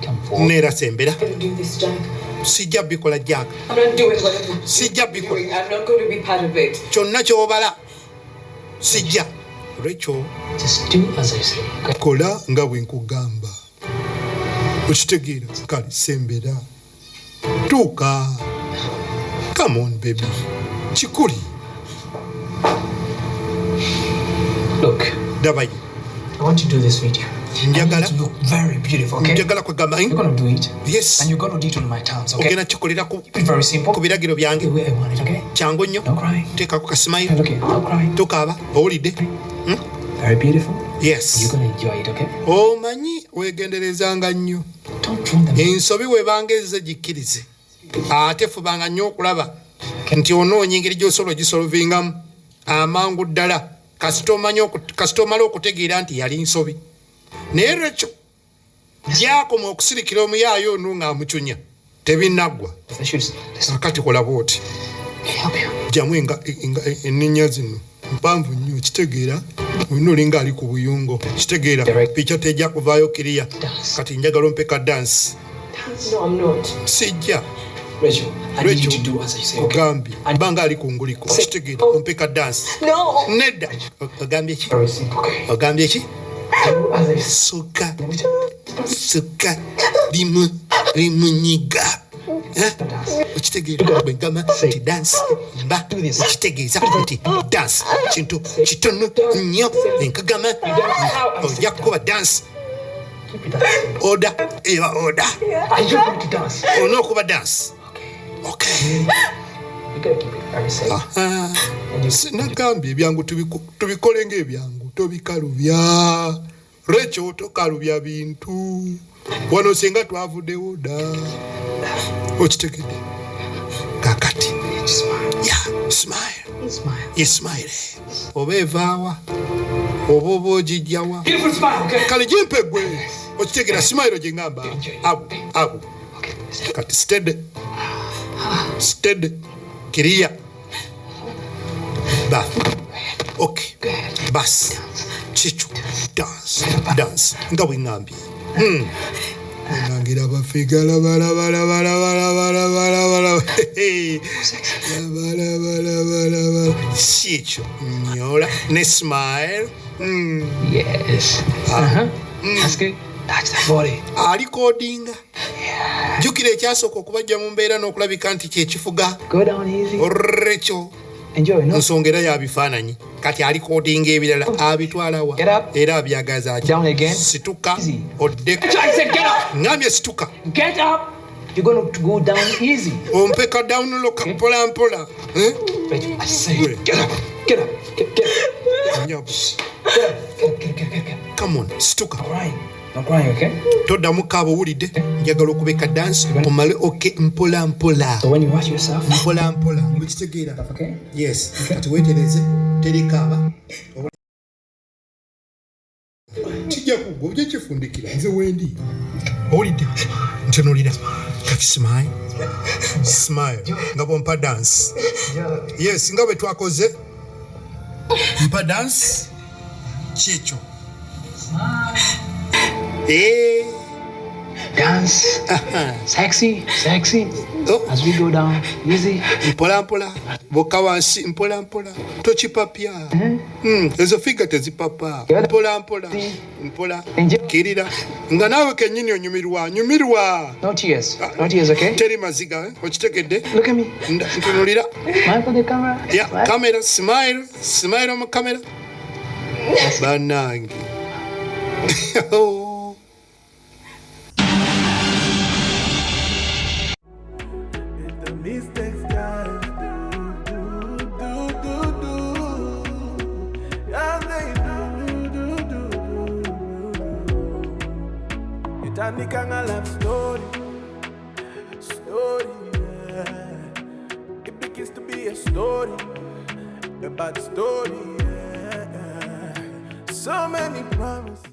Come forward. Neera sembera. I'm going to do this, Jack. Sijja bikola Jack. I'm not doing whatever Sijja you're bikola. doing. I'm not going to be part of it. Kyonna ky'obala. Sijja. Recheal. Just do as I say, okay? Kola nga bwe nkugamba. Okitegeera kale sembera. Tuuka. Come on baby. Kikuli. Look, Dabayi. I want you to do this video. I need Njagala. to look very beautiful, okay? Njagala kwegamba. You're gonna do it. Yes. And you're gonna do it on my terms, okay? Ogenda kikolera ku It's very simple. biragiro The byange. way I want it, okay? Kyangu nnyo. No crying. Teekako kasimayo. And okay, no crying. Tokaaba. Owulidde? Very beautiful. Yes. You're gonna enjoy it, okay? Omanyi weegenderezanga nnyo. Don't ruin them. Ensobi webangeze gikkirize. Ate fubanga nnyo okulaba nti onoonya engeri gy'osobola ogisolvingamu amangu ddala kasita omala okutegeera nti yali nsobi. Naye Recheal gyakoma okusirikira omuyaayo ono ng'amucunya tebinnaggwa. The shoes. Listen, Akati kola bw'oti. help you. Jamu enninnya zino mpanvu nnyo kitegeera olina olinga ali ku buyungo kitegeera pikyo tejja kuvaayo kiriya kati njagala ompeka dansi. No, I'm not. Sijja Recheal, I need you to do as I say, okay? ogambye banga ali ku nguliko kitegeera ompeka dansi. No. Nedda ogambye ki? Very simple, okay? Ogambye ki? Do as I say. Suka limunyiga. Okitegeera bwe ngamba nti dansi mba okitegeeza nti dansi kintu kitono nnyo enkagama ojja kukuba dansi. Keep it that simple. Oda eba oda Are you going to dance? olina okuba dansi. Okay. You gotta keep it very safe. Aha. And you Sinagambye ebyangu tubikole ng'ebyangu tobikalubya. Recheal tokalubya bintu wano singa twavuddewo dda. Okitegedde kakati smile. smile Smile. yesmile oba evaawa oba ogijjawa Beautiful smile, okay? kale gimpe gwe okitegeera smile gye ngamba abu Okay, listen. kati steady kiriya ba okay bas kikyo dance nga bwe ngambye nangira abafiga labalabalabalabalabalabala kikyo nyola ne smile. Yes. That's good. Touch that body. alikodinga jjukira ekyasooka okubajja mu mbeera n'okulabika nti kyekifuga Go down easy. Recheal Enjoy, no? nsonga era yabifaananyi kati alikodinga ebirala abitwalawa Get up. era abyagaza ati Down again. situka Easy. oddeko I said get up. ngambye situka Get up. You're going to go down easy. ompeka downloka mpola mpola Rachel, I said get up. Get up. Get up. Nyabu. Get up. Come on situka Crying. Not crying, okay? toddamu kaaba owulidde njagala okubeka dansi omale oke mpola mpola So when you wash yourself, mpola mpola mukitegeera okay? yes kati weetereze terikaaba kijja kugwa ojja kifundikira nze wendi owulidde ntunulira kati smile nga bwompa dansi yes nga bwe twakoze mpa dansi kyekyo Dance. Sexy. Oh. As we go down, easy. mpola mpola bokka wansi mpola mpola tokipapya ezo figa tezipapa mpola mpola mpola kirira nga naawe kennyini onyumirwa No tears. No tears, okay? teri maziga okitegedde Look at me. ntunulira Smile for the camera. ya Smile. kamera smile mu kamera bannange Tandika nga love story, yeah. It begins to be a story, a bad story, yeah. So many promises.